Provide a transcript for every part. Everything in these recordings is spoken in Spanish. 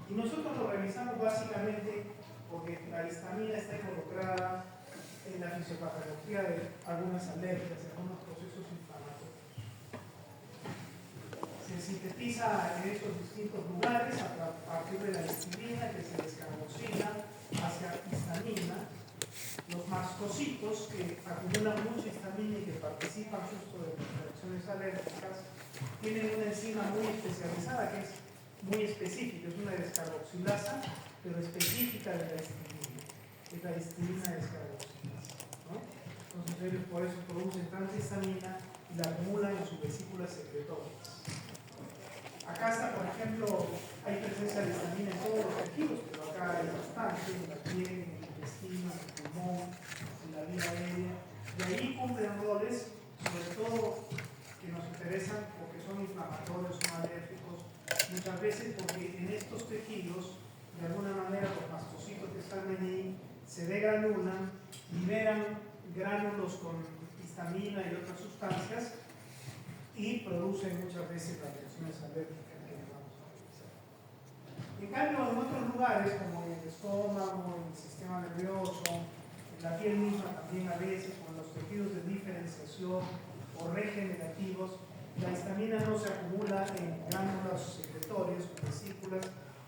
Y nosotros lo revisamos básicamente porque la histamina está involucrada en la fisiopatología de algunas alergias, de algunos procesos inflamatorios. Se sintetiza en estos distintos lugares a partir de la histamina que se descarboxila hacia histamina. Los mastocitos que acumulan mucha histamina y que participan justo de las reacciones alérgicas tienen una enzima muy especializada que es muy específica, es una descarboxilasa, pero específica de la histamina, es la histamina descarboxilasa, ¿no? Entonces ellos por eso producen tanta histamina y la acumulan en sus vesículas secretorias. Acá está, por ejemplo, hay presencia de histamina en todos los tejidos, pero acá hay bastante, en la piel, en el intestino, en el pulmón, en la vía aérea, y ahí cumplen roles, sobre todo que nos interesan porque son inflamatorios, son alérgicos, muchas veces porque en estos tejidos, de alguna manera, los mastocitos que están allí se degranulan, liberan gránulos con histamina y otras sustancias y producen muchas veces las reacciones alérgicas que vamos a realizar. En cambio, en otros lugares, como en el estómago, en el sistema nervioso, en la piel misma también a veces, o en los tejidos de diferenciación o regenerativos, la histamina no se acumula en glánulas secretorias o vesículas,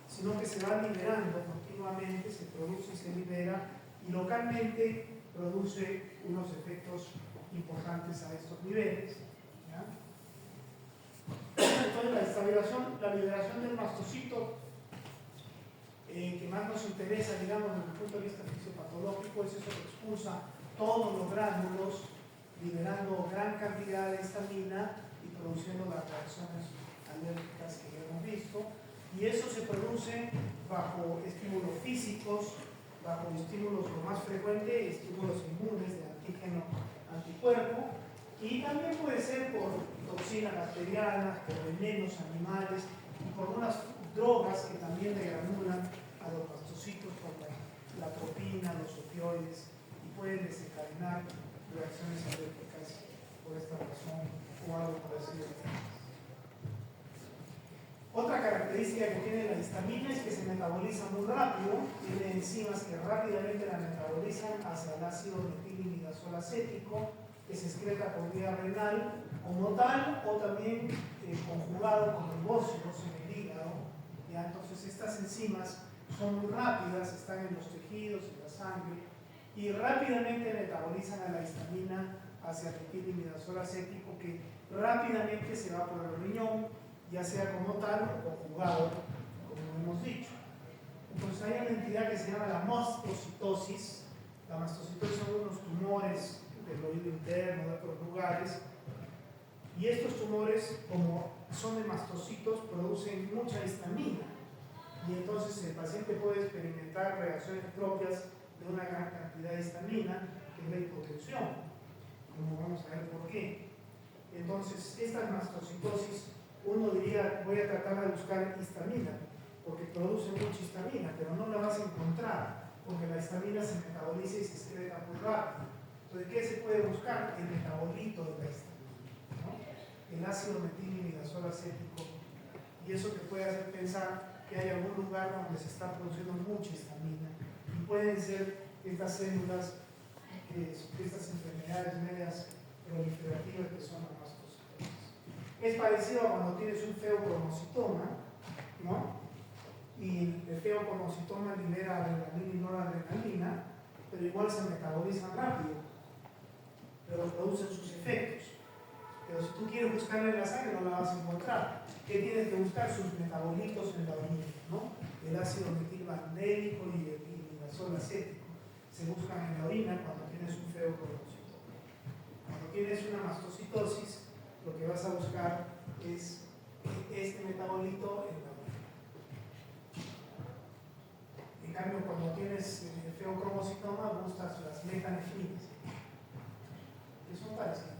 sino que se va liberando continuamente, se produce y se libera, y localmente produce unos efectos importantes a estos niveles. ¿Ya? Entonces la liberación del mastocito que más nos interesa, digamos, desde el punto de vista fisiopatológico, es eso que expulsa todos los gránulos, liberando gran cantidad de histamina y produciendo las reacciones alérgicas que ya hemos visto. Y eso se produce bajo estímulos físicos, bajo estímulos lo más frecuente, estímulos inmunes de antígeno anticuerpo, y también puede ser por toxinas bacterianas, por venenos animales y por unas drogas que también degranulan a los mastocitos como la atropina, los opioides, y pueden desencadenar reacciones alérgicas por esta razón o algo parecido. Otra característica que tiene la histamina es que se metaboliza muy rápido, tiene enzimas que rápidamente la metabolizan hacia el ácido metilimidazol acético, que se excreta por vía renal como tal o también conjugado con herbócidos en el hígado. ¿Ya? Entonces estas enzimas son muy rápidas, están en los tejidos, en la sangre, y rápidamente metabolizan a la histamina hacia el metilimidazol acético, que rápidamente se va por el riñón, ya sea como tal o conjugado, como hemos dicho. Entonces hay una entidad que se llama la mastocitosis. La mastocitosis son unos tumores del oído interno, de otros lugares, y estos tumores, como son de mastocitos, producen mucha histamina, y entonces el paciente puede experimentar reacciones propias de una gran cantidad de histamina, que es la hipotensión, como vamos a ver por qué. Entonces, estas mastocitosis, uno diría, voy a tratar de buscar histamina, porque produce mucha histamina, pero no la vas a encontrar, porque la histamina se metaboliza y se excreta muy rápido. Entonces, ¿qué se puede buscar? El metabolito de la histamina, ¿no? El ácido metilimidazol acético, y eso te puede hacer pensar que hay algún lugar donde se está produciendo mucha histamina, y pueden ser estas células, estas enfermedades medias proliferativas que son las mastocitosis. Es parecido a cuando tienes un feocromocitoma, ¿no? Y el feocromocitoma libera adrenalina y noradrenalina, pero igual se metabolizan rápido, pero producen sus efectos. Pero si tú quieres buscarla en la sangre, no la vas a encontrar. ¿Qué tienes que buscar? Sus metabolitos en la orina, ¿no? El ácido metilmandélico y el imidazol acético se buscan en la orina cuando tienes un feocromocitoma. Cuando tienes una mastocitosis, lo que vas a buscar es este metabolito en la orina. En cambio, cuando tienes el feocromocitoma, buscas las metanefrinas, que son parecidas.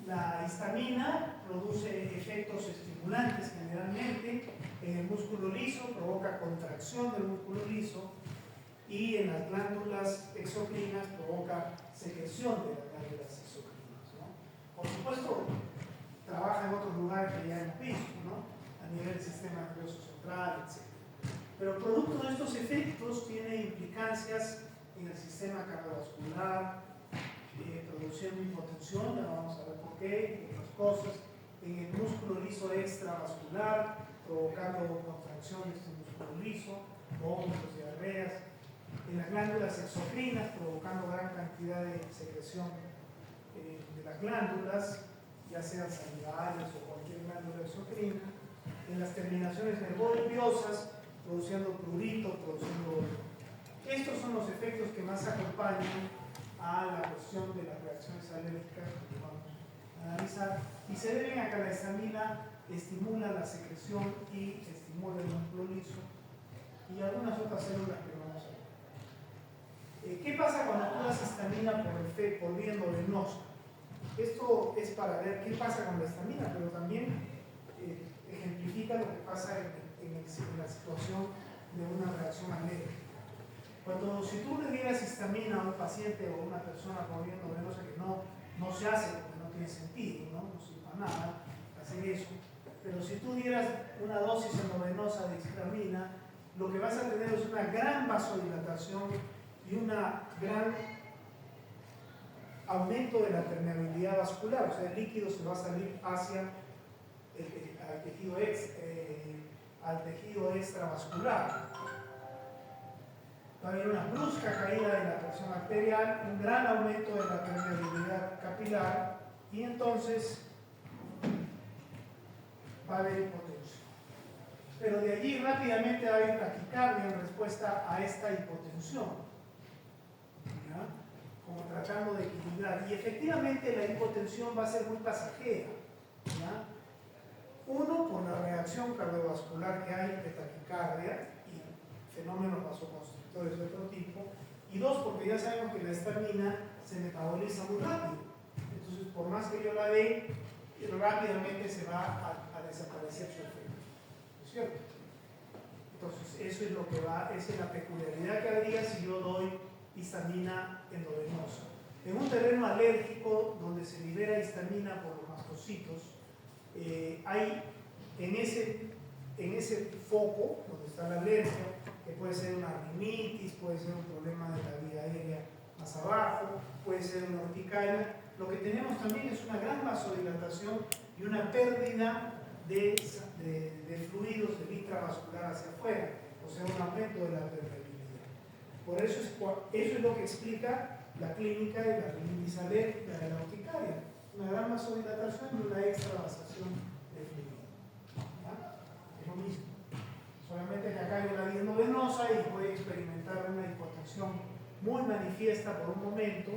La histamina produce efectos estimulantes generalmente en el músculo liso, provoca contracción del músculo liso, y en las glándulas exocrinas provoca secreción de las glándulas exocrinas, ¿no? Por supuesto, trabaja en otros lugares que ya hemos visto, ¿no? A nivel del sistema nervioso central, etc. Pero producto de estos efectos tiene implicancias en el sistema cardiovascular, produciendo hipotensión, ya vamos a ver por qué, y otras cosas, en el músculo liso extravascular, provocando contracción de este músculo liso, vómitos, diarreas, en las glándulas exocrinas, provocando gran cantidad de secreción de las glándulas, ya sean salivarias o cualquier glándula exocrina, en las terminaciones nervosas, produciendo prurito, produciendo... Estos son los efectos que más acompañan a la cuestión de las reacciones alérgicas que vamos a analizar, y se deben a que la histamina estimula la secreción y estimula el músculo liso y algunas otras células que vamos a ver. ¿Qué pasa cuando tú das histamina por vía endovenosa? Esto es para ver qué pasa con la histamina, pero también ejemplifica lo que pasa en la situación de una reacción alérgica. Si tú le dieras histamina a un paciente o a una persona con vía endovenosa, que no se hace porque no tiene sentido, no sirve para nada hacer eso, pero si tú dieras una dosis endovenosa de histamina, lo que vas a tener es una gran vasodilatación y un gran aumento de la permeabilidad vascular, o sea, el líquido se va a salir hacia al tejido extravascular. Va a haber una brusca caída de la presión arterial, un gran aumento de la permeabilidad capilar y entonces va a haber hipotensión. Pero de allí rápidamente va a haber taquicardia en respuesta a esta hipotensión, ¿ya? Como tratando de equilibrar. Y efectivamente la hipotensión va a ser muy pasajera, ¿ya? Uno, por la reacción cardiovascular que hay de taquicardia y fenómenos vasoconstrictores de otro tipo, y dos, porque ya sabemos que la histamina se metaboliza muy rápido. Entonces, por más que yo la dé, rápidamente se va a desaparecer su efecto, ¿no es cierto? Entonces, eso es lo que esa es la peculiaridad que habría si yo doy histamina endovenosa. En un terreno alérgico donde se libera histamina por los mastocitos, hay en ese foco donde está la alergia, que puede ser una rinitis, puede ser un problema de la vía aérea más abajo, puede ser una urticaria. Lo que tenemos también es una gran vasodilatación y una pérdida de fluidos del intravascular hacia afuera, o sea, un aumento de la permeabilidad. Por eso es lo que explica la clínica de la rinitis alérgica de la urticaria, una gran vasodilatación y una extravasación de fluido. ¿Ya? Es lo mismo. Solamente que acá hay una vía endovenosa y puede experimentar una hipotensión muy manifiesta por un momento,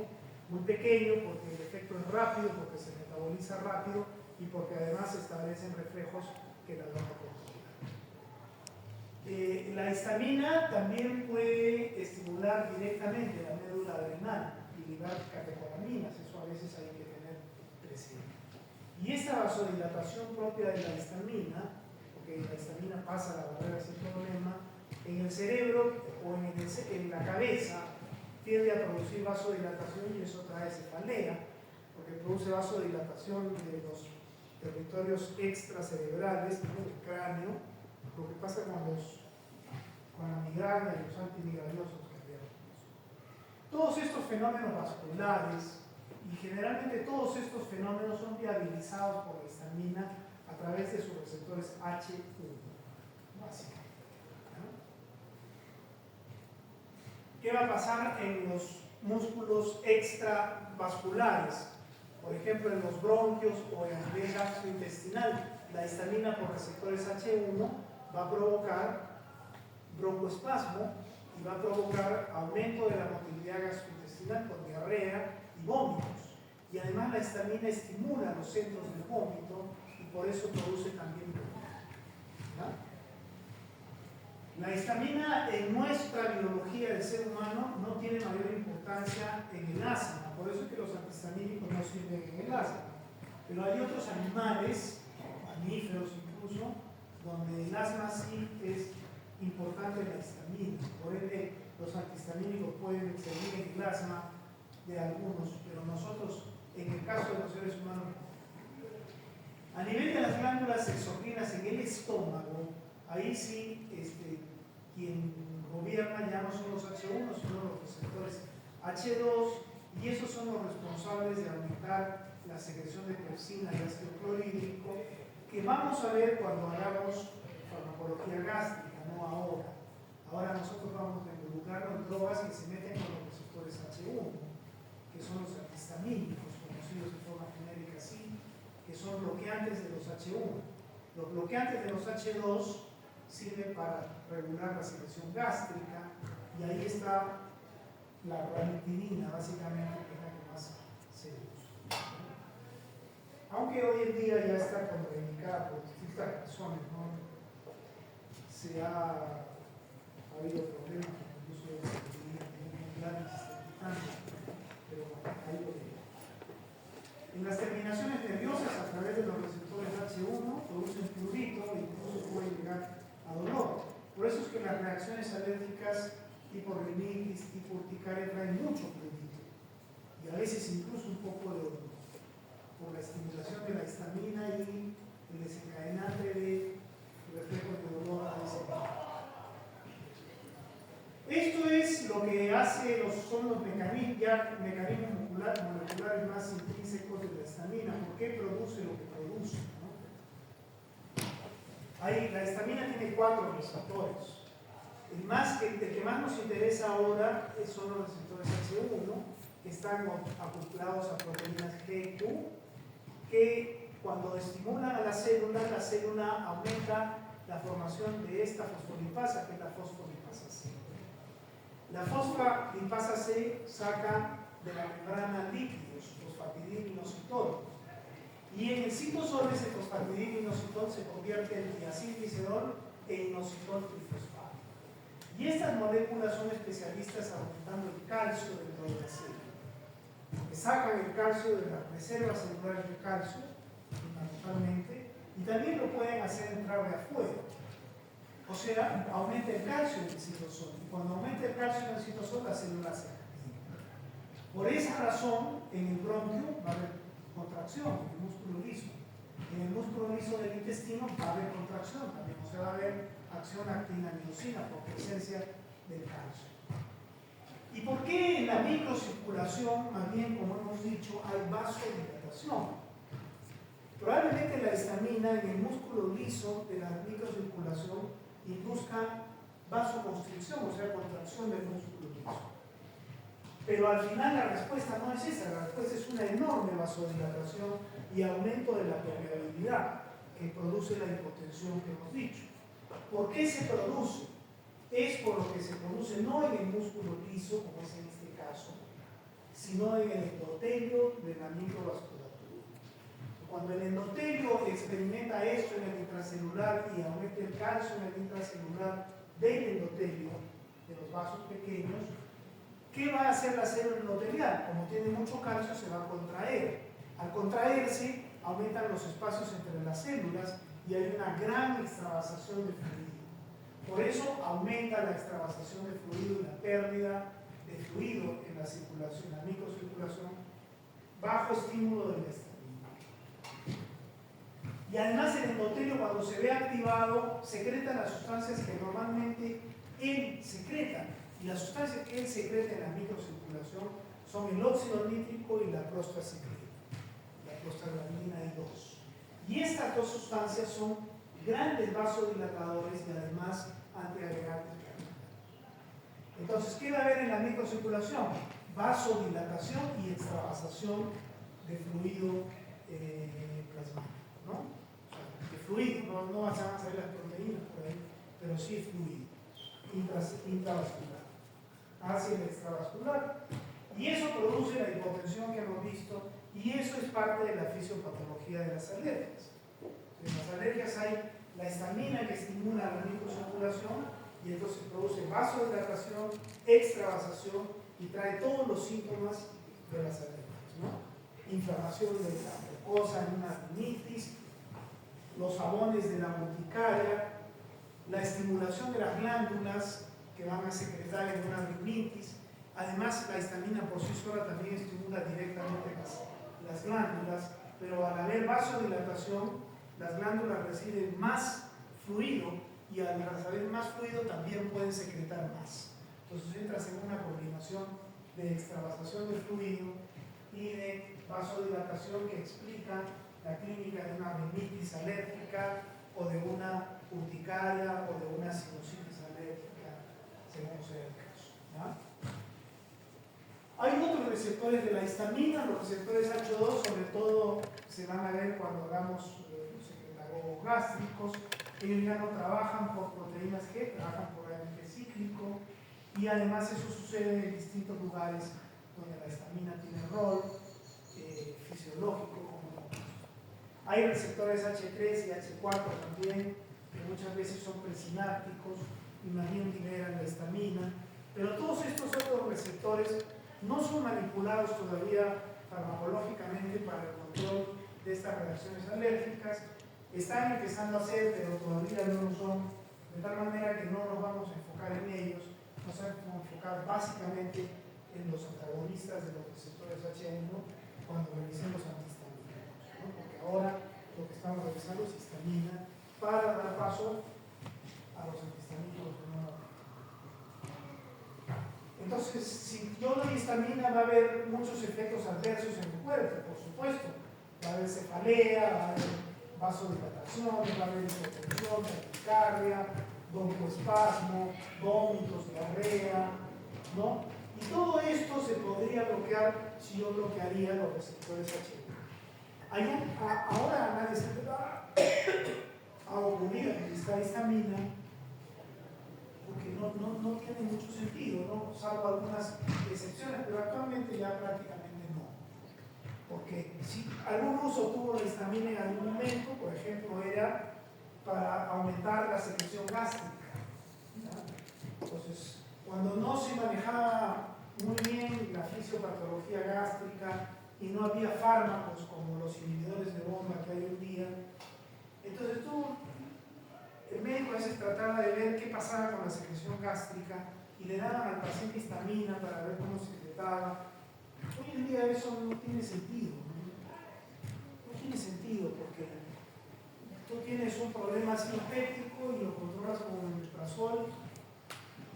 muy pequeño, porque el efecto es rápido, porque se metaboliza rápido y porque además se establecen reflejos que la van a controlar. La histamina también puede estimular directamente la médula adrenal y liberar catecolaminas, eso a veces hay que tener presente. Y esta vasodilatación propia de la histamina, porque la histamina pasa la barrera sin problema, en el cerebro o en la cabeza tiende a producir vasodilatación y eso trae cefalea, porque produce vasodilatación de los territorios extracerebrales, ¿no? Del cráneo, lo que pasa con la migraña y los antimigranosos cardíacos. Todos estos fenómenos vasculares y generalmente todos estos fenómenos son viabilizados por la histamina a través de sus receptores H1, básicamente. ¿Qué va a pasar en los músculos extravasculares? Por ejemplo, en los bronquios o en el nivel gastrointestinal, la histamina por receptores H1 va a provocar broncoespasmo y va a provocar aumento de la motilidad gastrointestinal con diarrea y vómitos. Y además la histamina estimula los centros del vómito y por eso produce también vómito. La histamina en nuestra biología del ser humano no tiene mayor importancia en el asma, por eso es que los antihistamínicos no sirven en el asma. Pero hay otros animales, mamíferos incluso, donde el asma sí es importante la histamina. Por ende, los antihistamínicos pueden servir en el asma de algunos, pero nosotros, en el caso de los seres humanos, a nivel de las glándulas exocrinas en el estómago, estómago, ahí sí quien gobierna ya no son los H1, sino los receptores H2, y esos son los responsables de aumentar la secreción de pepsina y ácido clorhídrico, que vamos a ver cuando hagamos farmacología gástrica, no ahora. Ahora nosotros vamos a involucrarnos en drogas que se meten con los receptores H1, que son los antihistamínicos, conocidos de forma genérica así, que son bloqueantes de los H1. Los bloqueantes de los H2 sirven para regular la secreción gástrica, y ahí está la ranitidina, básicamente, que es la que más se usa. Aunque hoy en día ya está contraindicada por distintas razones, ¿no? Se ha habido problemas con el uso de la ranitidina, pero bueno, ahí lo digo. En las terminaciones nerviosas, a través de los receptores H1, producen prurito e incluso puede llegar a dolor. Por eso es que las reacciones alérgicas tipo rinitis, tipo urticaria traen mucho prurito y a veces incluso un poco de dolor por la estimulación de la histamina y el desencadenante de reflejos de dolor a ese nivel. Esto es lo que hace, son los mecanismos moleculares más intrínsecos de la histamina. ¿Por qué produce lo que produce? ¿No? La histamina tiene 4 receptores. El que más nos interesa ahora son los receptores H1, que están acoplados a proteínas GQ, que cuando estimulan a la célula aumenta la formación de esta fosfolipasa, que es la fosfolipasa C. La fosfolipasa C saca de la membrana lípidos, fosfatidilinositol. Y en el citosol ese fosfatidilinositol se convierte en diacilglicerol e inositol trifosfato. Y estas moléculas son especialistas aumentando el calcio dentro de la célula. Que sacan el calcio de las reservas celulares de calcio, fundamentalmente, y también lo pueden hacer entrar de afuera. O sea, aumenta el calcio en el citosol. Y cuando aumenta el calcio en el citosol, la célula se activa. Por esa razón, en el bronquio va a haber contracción, en el músculo liso. En el músculo liso del intestino va a haber contracción también. O sea, va a haber acción actina-miosina por presencia del calcio. ¿Y por qué en la microcirculación, más bien como hemos dicho, hay vasodilatación? Probablemente la histamina en el músculo liso de la microcirculación induzca vasoconstricción, o sea, contracción del músculo liso. Pero al final la respuesta no es esa, la respuesta es una enorme vasodilatación y aumento de la permeabilidad que produce la hipotensión que hemos dicho. ¿Por qué se produce? Es por lo que se produce no en el músculo liso, como es en este caso, sino en el endotelio de la microvasculatura. Cuando el endotelio experimenta esto en el intracelular y aumenta el calcio en el intracelular del endotelio, de los vasos pequeños, ¿qué va a hacer la célula endotelial? Como tiene mucho calcio, se va a contraer. Al contraerse, aumentan los espacios entre las células y hay una gran extravasación de fluido. Por eso aumenta la extravasación de fluido y la pérdida de fluido en la circulación, en la microcirculación, bajo estímulo de la histamina. Y además el endotelio, cuando se ve activado, secreta las sustancias que normalmente él secreta. Y las sustancias que él secreta en la microcirculación son el óxido nítrico y la prostaciclina, la prostaglandina I2. Y estas dos sustancias son grandes vasodilatadores y además antiagregantes. Entonces, ¿qué va a haber en la microcirculación? Vasodilatación y extravasación de fluido plasmático, ¿no? O sea, de fluido, no vas a saber las proteínas por ahí, pero sí fluido, intravascular, hacia el extravascular. Y eso produce la hipotensión que hemos visto, y eso es parte de la fisiopatología de las alergias. En las alergias hay la histamina que estimula la microcirculación y entonces produce vasodilatación, extravasación y trae todos los síntomas de las alergias, ¿no? Inflamación de la mucosa en una rinitis, los jabones de la urticaria, la estimulación de las glándulas que van a secretar en una rinitis. Además, la histamina por sí sola también estimula directamente las glándulas, pero al haber vasodilatación, las glándulas reciben más fluido, y al haber más fluido también pueden secretar más. Entonces entras en una combinación de extravasación de fluido y de vasodilatación que explica la clínica de una rinitis alérgica o de una urticaria o de una sinusitis alérgica, según sea el caso, ¿ya? Hay otros receptores de la histamina, los receptores H2 sobre todo se van a ver cuando hagamos secretagogos gástricos. Ellos ya no trabajan por proteínas G, trabajan por AMP cíclico, y además eso sucede en distintos lugares donde la histamina tiene rol fisiológico. Hay receptores H3 y H4 también, que muchas veces son presinápticos y más bien liberan la histamina, pero todos estos otros receptores no son manipulados todavía farmacológicamente para el control de estas reacciones alérgicas. Están empezando a ser, pero todavía no lo son, de tal manera que no nos vamos a enfocar en ellos, nos vamos a enfocar básicamente en los antagonistas de los receptores H1 cuando revisemos antihistamínicos, ¿no? Porque ahora lo que estamos revisando es histamina para dar paso a los antihistamínicos de nuevo. Entonces, si yo doy histamina va a haber muchos efectos adversos en el cuerpo, por supuesto. Va a haber cefalea, va a haber vasodilatación, va a haber hipotensión, taquicardia, broncoespasmo, vómitos, diarrea, ¿no? Y todo esto se podría bloquear si yo bloquearía los receptores H1. Ahora nadie se va a ocurrir en esta histamina porque no tiene mucho sentido, ¿no? Salvo algunas excepciones, pero actualmente ya prácticamente no. Porque si algún uso tuvo la histamina en algún momento, por ejemplo, era para aumentar la secreción gástrica, ¿ya? Entonces, cuando no se manejaba muy bien la fisiopatología gástrica y no había fármacos como los inhibidores de bomba que hay hoy día, entonces el médico a veces trataba de ver qué pasaba con la secreción gástrica y le daban al paciente histamina para ver cómo se secretaba. Hoy en día eso no tiene sentido, ¿no? No tiene sentido porque tú tienes un problema sinopético y lo controlas con el omeprazol,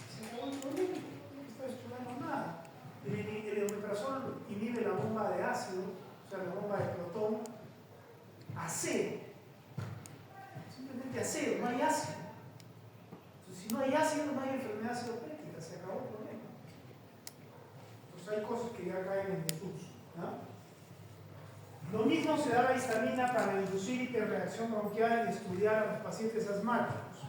se acabó el problema, no estás estudiando nada. El omeprazol inhibe la bomba de ácido, o sea, la bomba de protón, a cero. Simplemente a cero, no hay ácido. Entonces, si no hay ácido, no hay enfermedad sinopética, se acabó el problema. Entonces hay cosas que ya caen en desuso, ¿no? Lo mismo se da la histamina para inducir hiperreacción bronquial y estudiar a los pacientes asmáticos.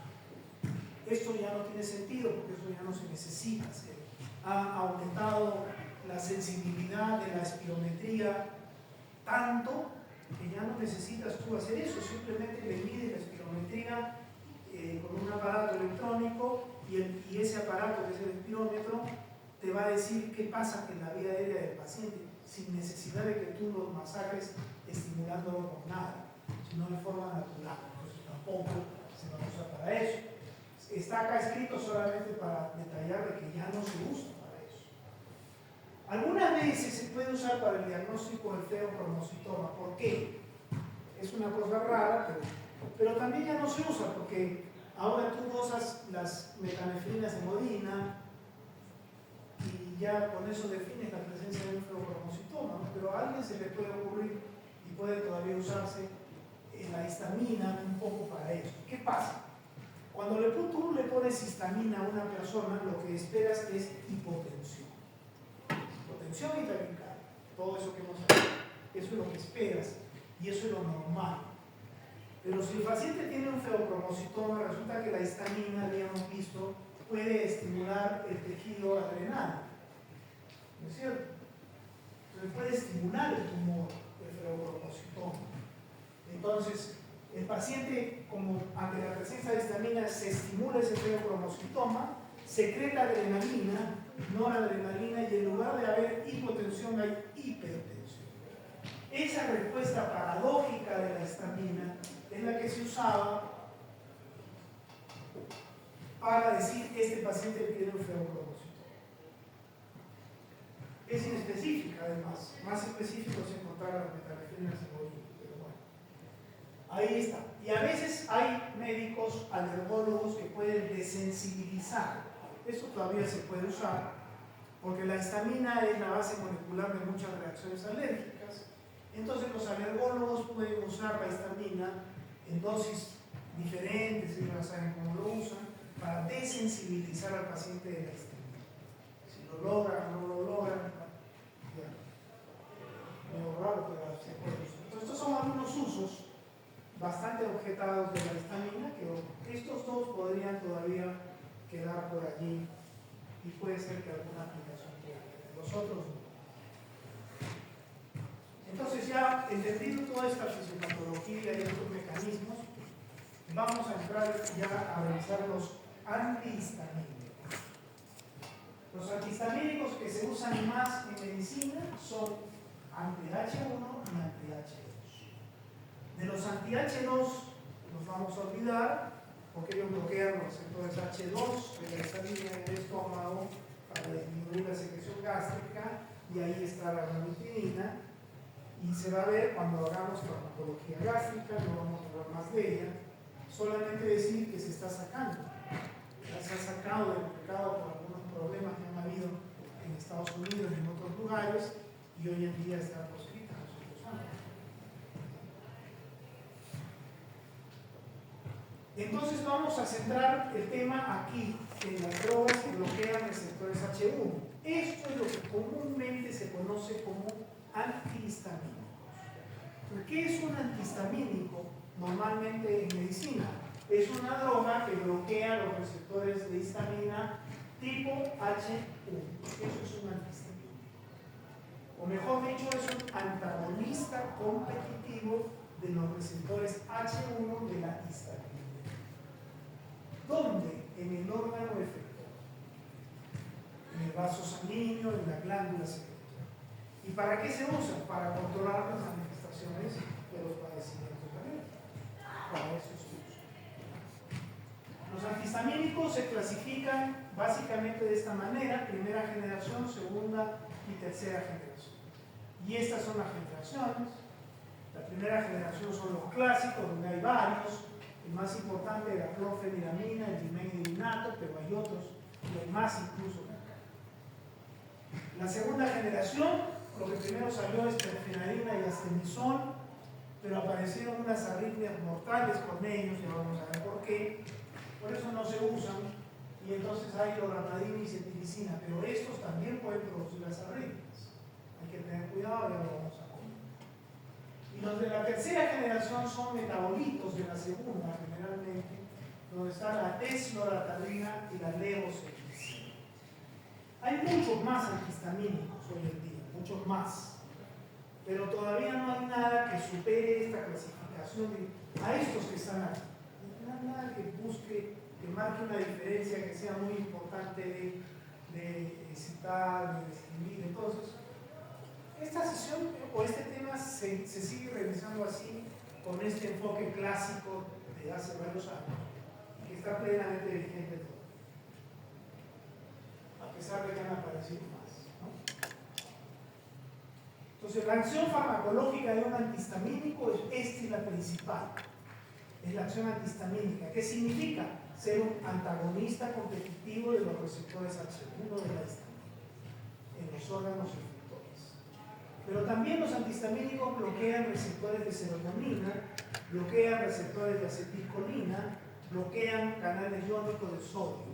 Esto ya no tiene sentido porque eso ya no se necesita. Se ha aumentado la sensibilidad de la espirometría tanto que ya no necesitas tú hacer eso, simplemente le mides la espirometría con un aparato electrónico y ese aparato, que es el espirómetro, te va a decir qué pasa en la vía aérea del paciente, sin necesidad de que tú los masacres estimulándolo con nada, sino de forma natural. Entonces tampoco se va a usar para eso. Está acá escrito solamente para detallar de que ya no se usa para eso. Algunas veces se puede usar para el diagnóstico del feocromocitoma. ¿Por qué? Es una cosa rara, pero también ya no se usa porque ahora tú dosas las metanefrinas de modina y ya con eso defines la presencia de un feocromocitoma, ¿no? Pero a alguien se le puede ocurrir y puede todavía usarse la histamina un poco para eso. ¿Qué pasa? Cuando tú le pones histamina a una persona, lo que esperas es hipotensión. Hipotensión y taquicardia, todo eso que hemos hablado. Eso es lo que esperas y eso es lo normal. Pero si el paciente tiene un feocromocitoma, resulta que la histamina, habíamos visto, puede estimular el tejido adrenal. ¿No es cierto? Entonces puede estimular el tumor, el feocromocitoma. Entonces, el paciente, como ante la presencia de histamina, se estimula ese feocromocitoma, secreta adrenalina, noradrenalina, y en lugar de haber hipotensión hay hipertensión. Esa respuesta paradójica de la histamina es la que se usaba para decir que este paciente tiene un feocromocitoma. Es inespecífica, además. Más específico es encontrar las metanefrinas en modina, pero bueno. Ahí está. Y a veces hay médicos alergólogos que pueden desensibilizar. Esto todavía se puede usar porque la histamina es la base molecular de muchas reacciones alérgicas. Entonces los alergólogos pueden usar la histamina en dosis diferentes, ellos ya saben cómo lo usan, para desensibilizar al paciente de la histamina. Si lo logran o no lo logran, ya. Medio raro, pero se puede usar. Entonces, estos son algunos usos bastante objetados de la histamina, que estos dos podrían todavía quedar por allí y puede ser que alguna aplicación pueda tener, los otros no. Entonces, ya entendido toda esta fisiopatología y estos mecanismos, vamos a entrar ya a revisar los antihistamínicos. Los antihistamínicos que se usan más en medicina son anti-H1 y anti-H2. De los anti-H2 nos vamos a olvidar porque ellos bloquean los receptores H2 de la histamina en el estómago para disminuir la secreción gástrica, y ahí está la ranitidina, y se va a ver cuando hagamos farmacología gástrica, no vamos a hablar más de ella, solamente decir que se está sacando. Ya se ha sacado del mercado por algunos problemas que han habido en Estados Unidos y en otros lugares, y hoy en día está proscrita en los otros años. Entonces vamos a centrar el tema aquí, en las drogas que bloquean receptores H1. Esto es lo que comúnmente se conoce como antihistamínicos. ¿Qué es un antihistamínico? Normalmente en medicina es una droga que bloquea los receptores de histamina tipo H1. Eso es un antihistamínico. O mejor dicho, es un antagonista competitivo de los receptores H1 de la histamina. ¿Dónde? En el órgano efector, en el vaso sanguíneo, en la glándula secretora. ¿Y para qué se usan? Para controlar las manifestaciones de los padecimientos también. Para eso se usa. Los antihistamínicos se clasifican básicamente de esta manera: primera generación, segunda y tercera generación. Y estas son las generaciones. La primera generación son los clásicos, donde hay varios. El más importante es la clorfeniramina, el dimetilinato, pero hay otros, y hay más incluso. La segunda generación, lo que primero salió es terfenadina y astenisol, pero aparecieron unas arritmias mortales con ellos, ya vamos a ver por qué. Por eso no se usan, y entonces hay loratadina y cetirizina, pero estos también pueden producir las arritmias. Hay que tener cuidado, ya lo vamos a ver. Y los de la tercera generación son metabolitos de la segunda, generalmente, donde está la desloratadina y la levocetirizina. Hay muchos más antihistamínicos hoy en día, muchos más, pero todavía no hay nada que supere esta clasificación a estos que están aquí. Nada que busque, que marque una diferencia que sea muy importante de citar, de describir. Entonces, esta sesión o este tema se sigue revisando así, con este enfoque clásico de hace varios años, que está plenamente vigente todo, a pesar de que han aparecido más, ¿no? Entonces, la acción farmacológica de un antihistamínico es la principal, es la acción antihistamínica. ¿Qué significa? Ser un antagonista competitivo de los receptores H1 de la histamina en los órganos efectores. Pero también los antihistamínicos bloquean receptores de serotonina, bloquean receptores de acetilcolina, bloquean canales iónicos de sodio.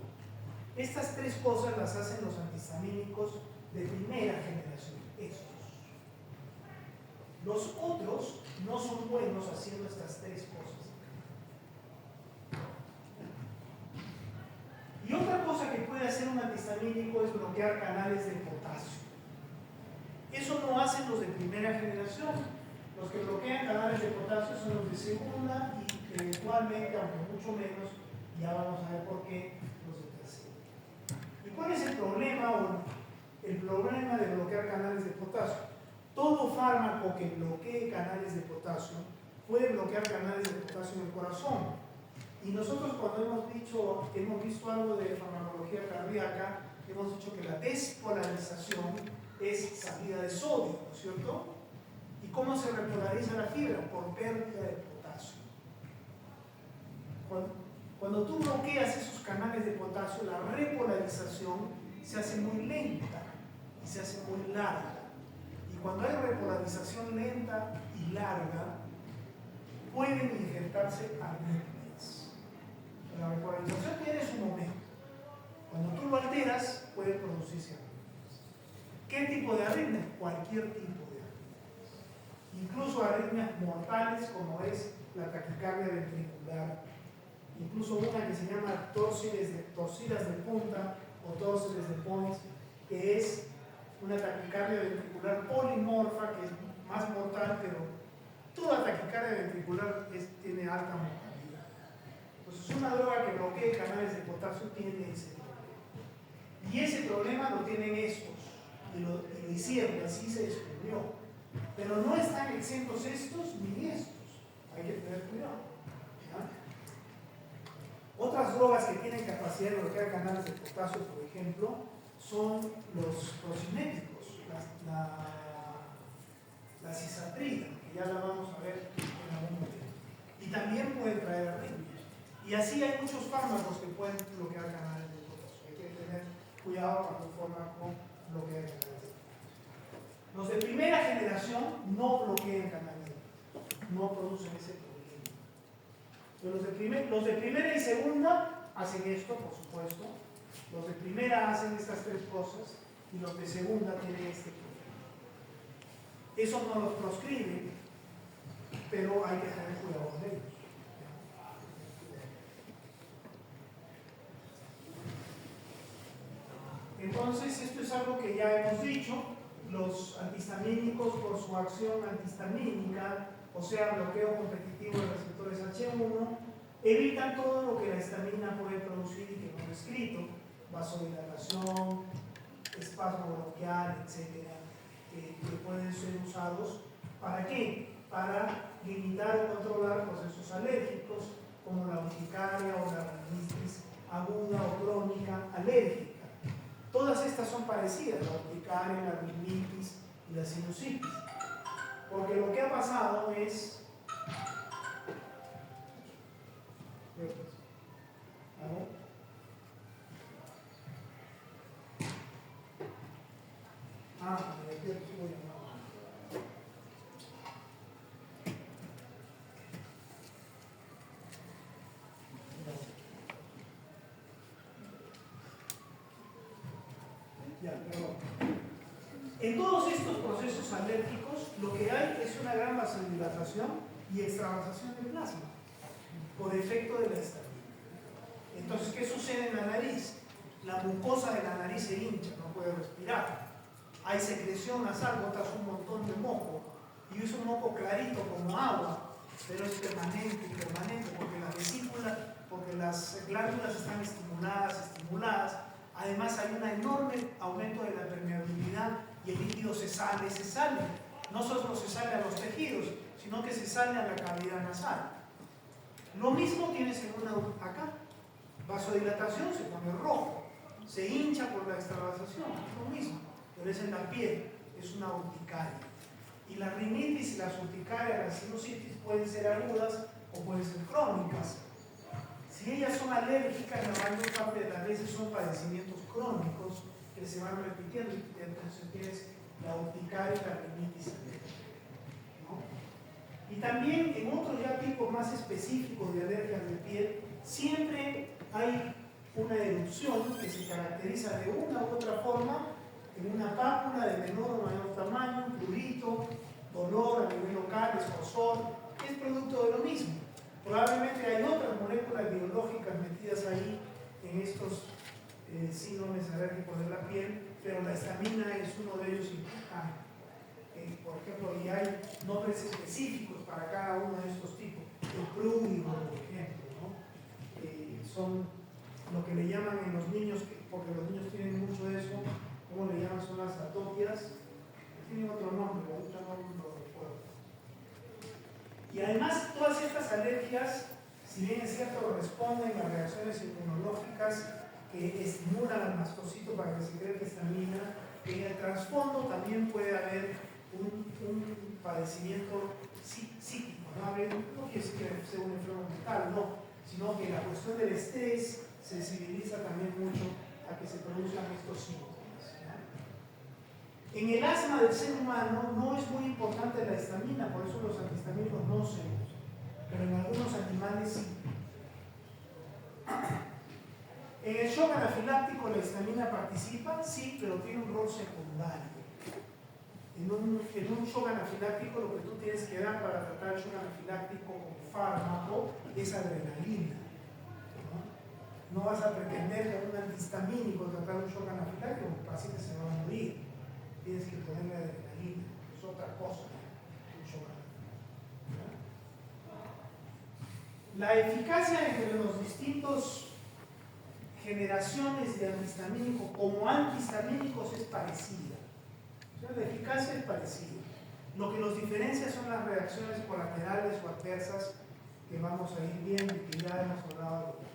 Estas tres cosas las hacen los antihistamínicos de primera generación, estos. Los otros no son buenos haciendo estas tres cosas. Y otra cosa que puede hacer un antihistamínico es bloquear canales de potasio. Eso no hacen los de primera generación. Los que bloquean canales de potasio son los de segunda y eventualmente, aunque mucho menos, ya vamos a ver por qué, los de tercera. ¿Y cuál es el problema? El problema de bloquear canales de potasio. Todo fármaco que bloquee canales de potasio puede bloquear canales de potasio en el corazón. Y nosotros cuando hemos visto algo de farmacología cardíaca, hemos dicho que la despolarización es salida de sodio, ¿no es cierto? ¿Y cómo se repolariza la fibra? Por pérdida de potasio. Cuando tú bloqueas esos canales de potasio, la repolarización se hace muy lenta y se hace muy larga. Y cuando hay repolarización lenta y larga, pueden injertarse arritmias. La repolarización tiene su momento. Cuando tú lo alteras, puede producirse arritmias. ¿Qué tipo de arritmias? Cualquier tipo de arritmias. Incluso arritmias mortales como es la taquicardia ventricular. Incluso una que se llama torcidas de punta o tórcidas de Points, que es una taquicardia ventricular polimorfa, que es más mortal, pero toda taquicardia ventricular tiene alta mortalidad. Entonces, una droga que bloquee canales de potasio tiene ese problema. Y ese problema lo tienen estos, y lo hicieron, así se descubrió. Pero no están exentos estos ni estos. Hay que tener cuidado. Otras drogas que tienen capacidad de bloquear canales de potasio, por ejemplo, son los procinéticos, la cisatrida, que ya la vamos a ver en algún momento. Y también pueden traer arritmias. Y así hay muchos fármacos que pueden bloquear canales de potasio. Hay que tener cuidado cuando un fármaco bloquea canales de potasio. Los de primera generación no bloquean canales de potasio, no producen ese problema. Los de primera y segunda hacen esto, por supuesto. Los de primera hacen estas tres cosas y los de segunda tienen este problema. Eso no los proscribe, pero hay que tener cuidado de ellos. Entonces, esto es algo que ya hemos dicho. Los antihistamínicos, por su acción antihistamínica, o sea, bloqueo competitivo de receptores H1, evitan todo lo que la histamina puede producir y que hemos descrito: vasodilatación, espasmo bronquial, etc., que pueden ser usados. ¿Para qué? Para limitar o controlar procesos alérgicos como la urticaria o la rinitis aguda o crónica alérgica. Todas estas son parecidas, la urticaria, la rinitis y la sinusitis. Porque lo que ha pasado es... En todos estos procesos alérgicos, lo que hay es una gran vasodilatación y extravasación de plasma por efecto de la histamina. Entonces, ¿qué sucede en la nariz? La mucosa de la nariz se hincha, no puede respirar. Hay secreción nasal, botas un montón de moco, y es un moco clarito como agua, pero es permanente, porque la vesícula, porque las glándulas están estimuladas. Además, hay un enorme aumento de la permeabilidad y el líquido se sale. No solo se sale a los tejidos, sino que se sale a la cavidad nasal. Lo mismo tienes en acá. Vasodilatación, se pone rojo, se hincha por la extravasación, es lo mismo, pero es en la piel, es una urticaria. Y la rinitis y las urticarias, las sinusitis pueden ser agudas o pueden ser crónicas. Si ellas son alérgicas, la mayor parte de las veces son padecimientos crónicos que se van repitiendo, y entonces tienes la urticaria y la rinitis alérgica, ¿no? Y también en otros ya tipos más específicos de alergias de piel, siempre hay una erupción que se caracteriza de una u otra forma en una pápula de menor o mayor tamaño, prurito, dolor a nivel local, escozor, es producto de lo mismo. Probablemente hay otras moléculas biológicas metidas ahí en estos síndromes alérgicos de la piel, pero la histamina es uno de ellos importante. Por ejemplo, y hay nombres específicos para cada uno de estos tipos. El prurigo, por ejemplo, ¿no? Son lo que le llaman en los niños, porque los niños tienen mucho de eso, ¿cómo le llaman? Son las atopias. Tienen otro nombre, ahorita no lo recuerdo. Y además, todas estas alergias, si bien es cierto, responden a reacciones inmunológicas que estimulan al mastocito para que se cree histamina, en el trasfondo también puede haber un padecimiento psíquico, ¿no? No quiere decir que sea un enfermo mental, no, sino que la cuestión del estrés sensibiliza también mucho a que se produzcan estos síntomas, ¿no? En el asma del ser humano no es muy importante la histamina, por eso los antihistamínicos no se usan, pero en algunos animales sí. En el shock anafiláctico la histamina participa, sí, pero tiene un rol secundario. En un shock anafiláctico lo que tú tienes que dar para tratar el shock anafiláctico como fármaco es adrenalina. No vas a pretender con un antihistamínico tratar un shock anafiláctico, el paciente se va a morir. Tienes que ponerle adrenalina, es otra cosa, un shock anafiláctico. La eficacia entre los distintos generaciones de antihistamínicos como antihistamínicos es parecida. O sea, la eficacia es parecida. Lo que los diferencia son las reacciones colaterales o adversas que vamos a ir viendo y que ya hemos hablado de ellos.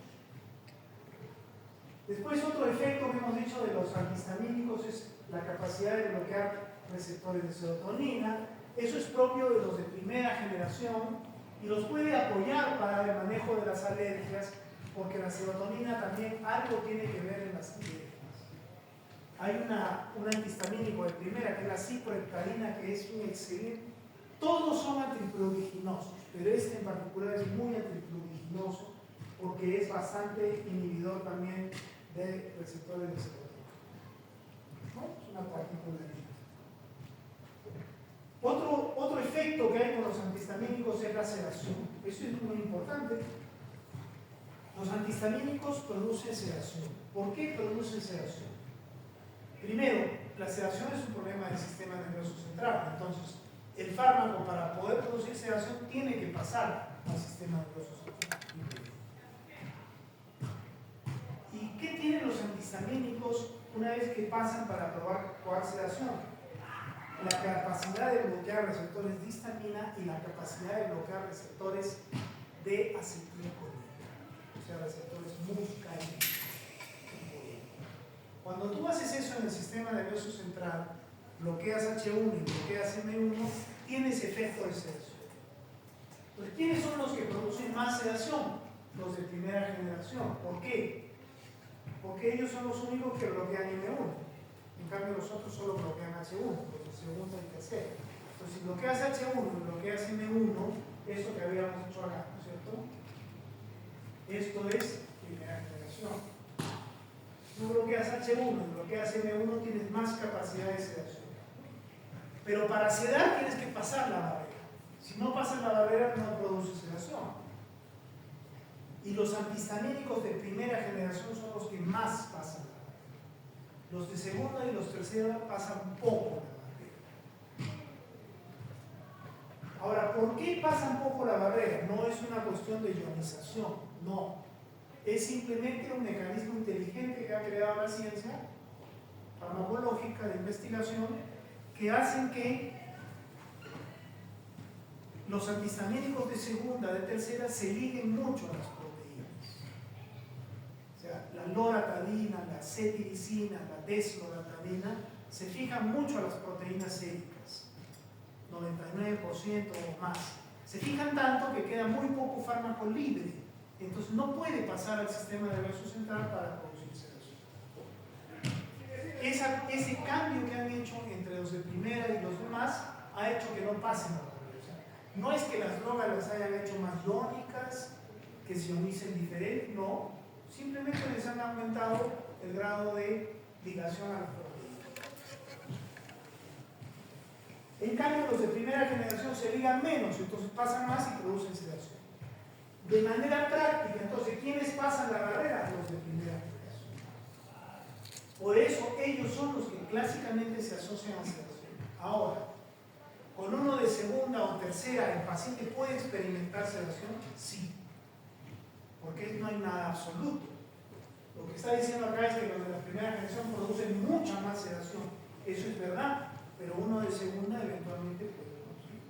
Después, otro efecto que hemos dicho de los antihistamínicos es la capacidad de bloquear receptores de serotonina. Eso es propio de los de primera generación y los puede apoyar para el manejo de las alergias, porque la serotonina también algo tiene que ver en las alergias. Hay un antihistamínico de primera, que es la ciproheptadina, que es un excelente. Todos son antipruriginosos, pero este en particular es muy antipruriginoso porque es bastante inhibidor también de receptores de serotonina. ¿No? Es una particularidad. Otro efecto que hay con los antihistamínicos es la sedación. Eso es muy importante. Los antihistamínicos producen sedación. ¿Por qué producen sedación? Primero, la sedación es un problema del sistema nervioso central. Entonces, el fármaco para poder producir sedación tiene que pasar al sistema nervioso central. ¿Y qué tienen los antihistamínicos una vez que pasan para probar sedación? La capacidad de bloquear receptores de histamina y la capacidad de bloquear receptores de acetilcolina, o sea, receptores muscarínicos. Cuando tú haces eso en el sistema nervioso central, bloqueas H1 y bloqueas M1, tienes efecto de sedación. Entonces, ¿quiénes son los que producen más sedación? Los de primera generación. ¿Por qué? Porque ellos son los únicos que bloquean M1. En cambio, los otros solo bloquean H1, los de segundo y tercero. Entonces, si bloqueas H1 y bloqueas M1, eso que habíamos hecho acá, ¿no es cierto? Esto es primera generación. Tú bloqueas H1 y bloqueas M1, tienes más capacidad de sedación. Pero para sedar tienes que pasar la barrera. Si no pasas la barrera, no produces sedación. Y los antihistamínicos de primera generación son los que más pasan la barrera. Los de segunda y los terceros pasan un poco la barrera. Ahora, ¿por qué pasan poco la barrera? No es una cuestión de ionización, no. Es simplemente un mecanismo inteligente que ha creado la ciencia farmacológica de investigación que hacen que los antihistamínicos de segunda, de tercera, se liguen mucho a las proteínas. O sea, la loratadina, la cetiricina, la desloratadina, se fijan mucho a las proteínas séricas, 99% o más. Se fijan tanto que queda muy poco fármaco libre. Entonces no puede pasar al sistema nervioso central para producir sedación. Ese cambio que han hecho entre los de primera y los demás ha hecho que no pasen a la barrera. O sea, no es que las drogas las hayan hecho más iónicas, que se ionicen diferente, no. Simplemente les han aumentado el grado de ligación a las proteínas. En cambio, los de primera generación se ligan menos, entonces pasan más y producen sedación. De manera práctica, entonces, ¿quiénes pasan la barrera? Los de primera generación. Por eso, ellos son los que clásicamente se asocian a sedación. Ahora, con uno de segunda o tercera, ¿el paciente puede experimentar sedación? Sí. Porque no hay nada absoluto. Lo que está diciendo acá es que los de la primera generación producen mucha más sedación. Eso es verdad, pero uno de segunda eventualmente puede producir.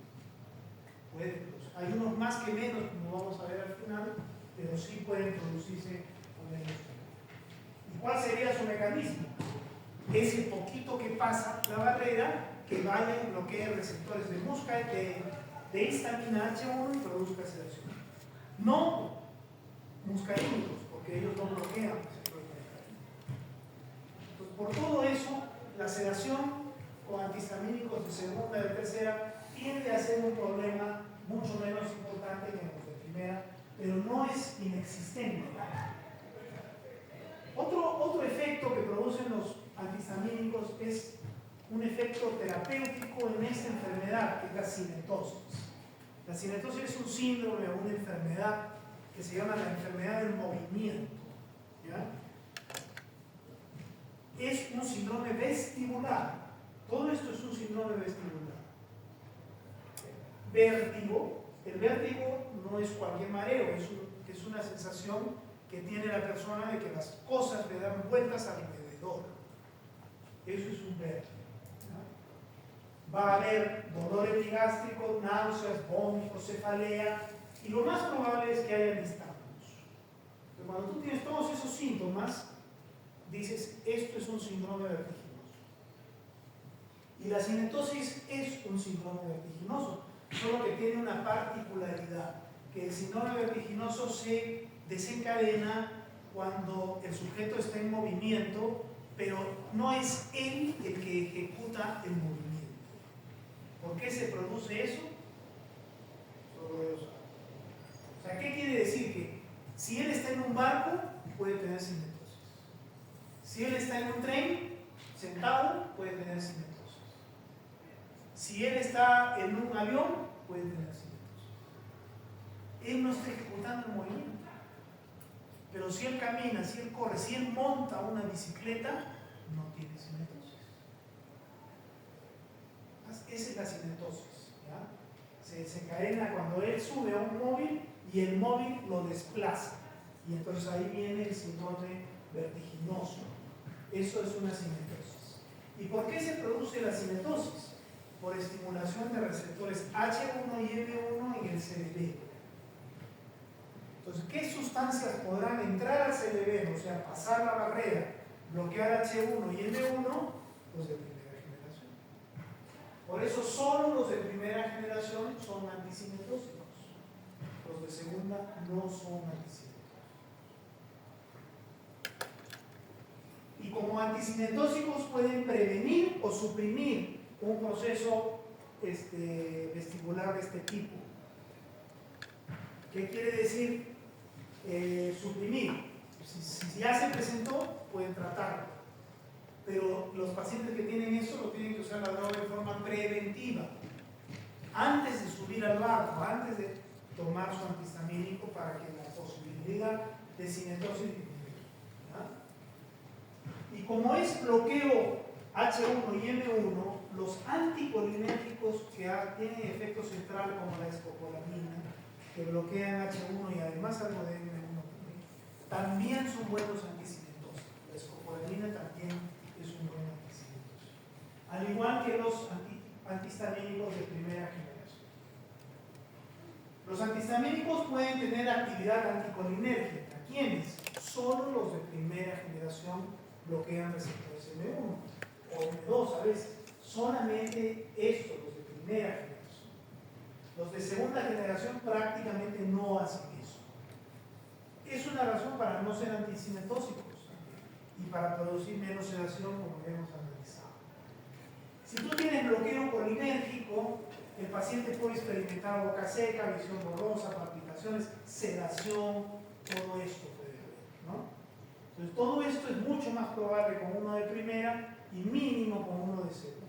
Puede producir. Hay unos más que menos, como vamos a ver al final, pero sí pueden producirse con menos. ¿Y cuál sería su mecanismo? Ese poquito que pasa la barrera, que vaya y bloquee receptores de musca de histamina H1 y produzca sedación. No muscarínicos, porque ellos no bloquean receptores muscarínicos. Entonces, por todo eso, la sedación con antihistamínicos de segunda y de tercera tiende a ser un problema mucho menos importante que los de primera, pero no es inexistente. Otro efecto que producen los antihistamínicos es un efecto terapéutico en esta enfermedad, que es la cinetosis. La cinetosis es un síndrome o una enfermedad que se llama la enfermedad del movimiento. ¿Ya? Es un síndrome vestibular. Todo esto es un síndrome vestibular. Vértigo. El vértigo no es cualquier mareo, es una sensación que tiene la persona de que las cosas le dan vueltas alrededor. Eso es un vértigo. ¿No? Va a haber dolor epigástrico, náuseas, vómitos, cefalea, y lo más probable es que haya nistagmus. Cuando tú tienes todos esos síntomas, dices, esto es un síndrome vertiginoso. Y la cinetosis es un síndrome vertiginoso, solo que tiene una particularidad, que el síndrome vertiginoso se desencadena cuando el sujeto está en movimiento, pero no es él el que ejecuta el movimiento. ¿Por qué se produce eso? Solo Dios sabe. O sea, ¿qué quiere decir? Que si él está en un barco, puede tener cinetosis. Si él está en un tren, sentado, puede tener cinetosis. Si él está en un avión, puede tener cinetosis. Él no está ejecutando el movimiento. Pero si él camina, si él corre, si él monta una bicicleta, no tiene cinetosis. Esa es la cinetosis. ¿Ya? Se desencadena cuando él sube a un móvil y el móvil lo desplaza. Y entonces ahí viene el síndrome vertiginoso. Eso es una cinetosis. ¿Y por qué se produce la cinetosis? Por estimulación de receptores H1 y M1 en el cerebelo. Entonces, ¿qué sustancias podrán entrar al cerebelo, o sea, pasar la barrera, bloquear H1 y M1? Los de primera generación. Por eso solo los de primera generación son anticinetóxicos. Los de segunda no son anticinetóxicos. Y como anticinetóxicos pueden prevenir o suprimir un proceso vestibular de este tipo. ¿Qué quiere decir suprimir? Si ya se presentó, pueden tratarlo. Pero los pacientes que tienen eso lo tienen que usar la droga de forma preventiva. Antes de subir al barco, antes de tomar su antihistamínico para que la posibilidad de cinetosis disminuya. Y como es bloqueo H1 y M1, los anticolinérgicos que tienen efecto central como la escopolamina, que bloquean H1 y además algo de M1, también son buenos anticinetóxicos. La escopolamina también es un buen anticinetóxico. Al igual que los antihistamínicos de primera generación. Los antihistamínicos pueden tener actividad anticolinérgica. ¿Quiénes? Solo los de primera generación bloquean receptores M1 o M2 a veces. Solamente estos, los de primera generación. Los de segunda generación prácticamente no hacen eso. Es una razón para no ser anticinetóxicos y para producir menos sedación, como ya hemos analizado. Si tú tienes bloqueo colinérgico, el paciente puede experimentar boca seca, visión borrosa, palpitaciones, sedación, todo esto puede haber, ¿no? Entonces, todo esto es mucho más probable con uno de primera y mínimo con uno de segunda.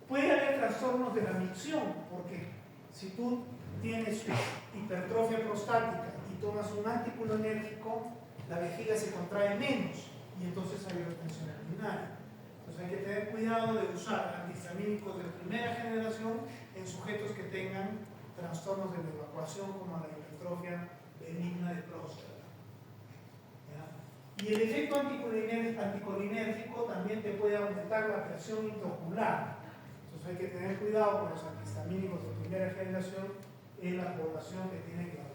Puede haber trastornos de la micción, porque si tú tienes hipertrofia prostática y tomas un anticolinérgico, la vejiga se contrae menos y entonces hay retención urinaria. Entonces hay que tener cuidado de usar antihistamínicos de primera generación en sujetos que tengan trastornos de la evacuación como la hipertrofia benigna de próstata. ¿Ya? Y el efecto anticolinérgico también te puede aumentar la presión intraocular. Entonces hay que tener cuidado con los antihistamínicos de primera generación en la población que tiene glaucoma.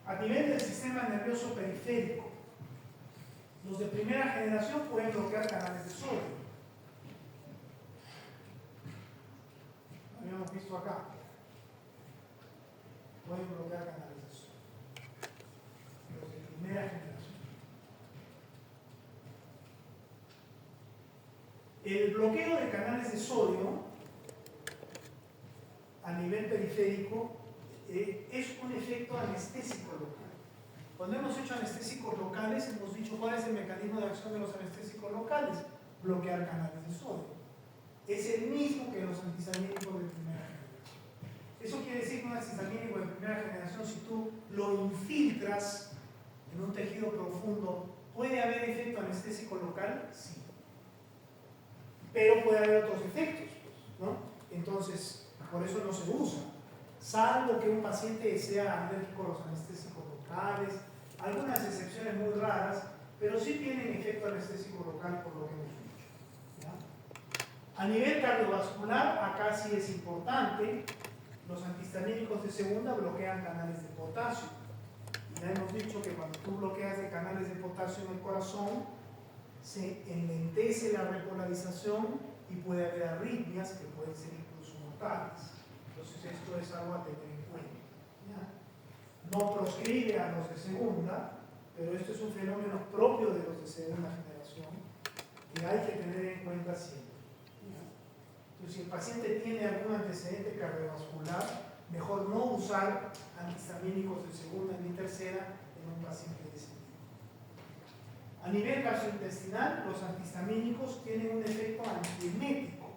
A nivel del sistema nervioso periférico, los de primera generación pueden bloquear canales de sodio. Lo habíamos visto acá. pueden bloquear canales de sodio. Los de primera generación. El bloqueo de canales de sodio a nivel periférico es un efecto anestésico local. Cuando hemos hecho anestésicos locales, hemos dicho cuál es el mecanismo de acción de los anestésicos locales: bloquear canales de sodio. Es el mismo que los antihistamínicos de primera generación. Eso quiere decir que un antihistamínico de primera generación, si tú lo infiltras en un tejido profundo, ¿puede haber efecto anestésico local? Sí. Pero puede haber otros efectos, ¿no? Entonces, por eso no se usa, salvo que un paciente sea alérgico a los anestésicos locales, algunas excepciones muy raras, pero sí tienen efecto anestésico local por lo que hemos dicho, ¿ya? A nivel cardiovascular, acá sí es importante, los antihistamínicos de segunda bloquean canales de potasio. Y ya hemos dicho que cuando tú bloqueas de canales de potasio en el corazón, se enlentece la repolarización y puede haber arritmias que pueden ser incluso mortales. Entonces esto es algo a tener en cuenta, ¿ya? No proscribe a los de segunda, pero esto es un fenómeno propio de los de segunda generación que hay que tener en cuenta siempre, ¿ya? Entonces, si el paciente tiene algún antecedente cardiovascular, mejor no usar antihistamínicos de segunda ni tercera en un paciente de ese tipo. A nivel gastrointestinal, los antihistamínicos tienen un efecto antiemético,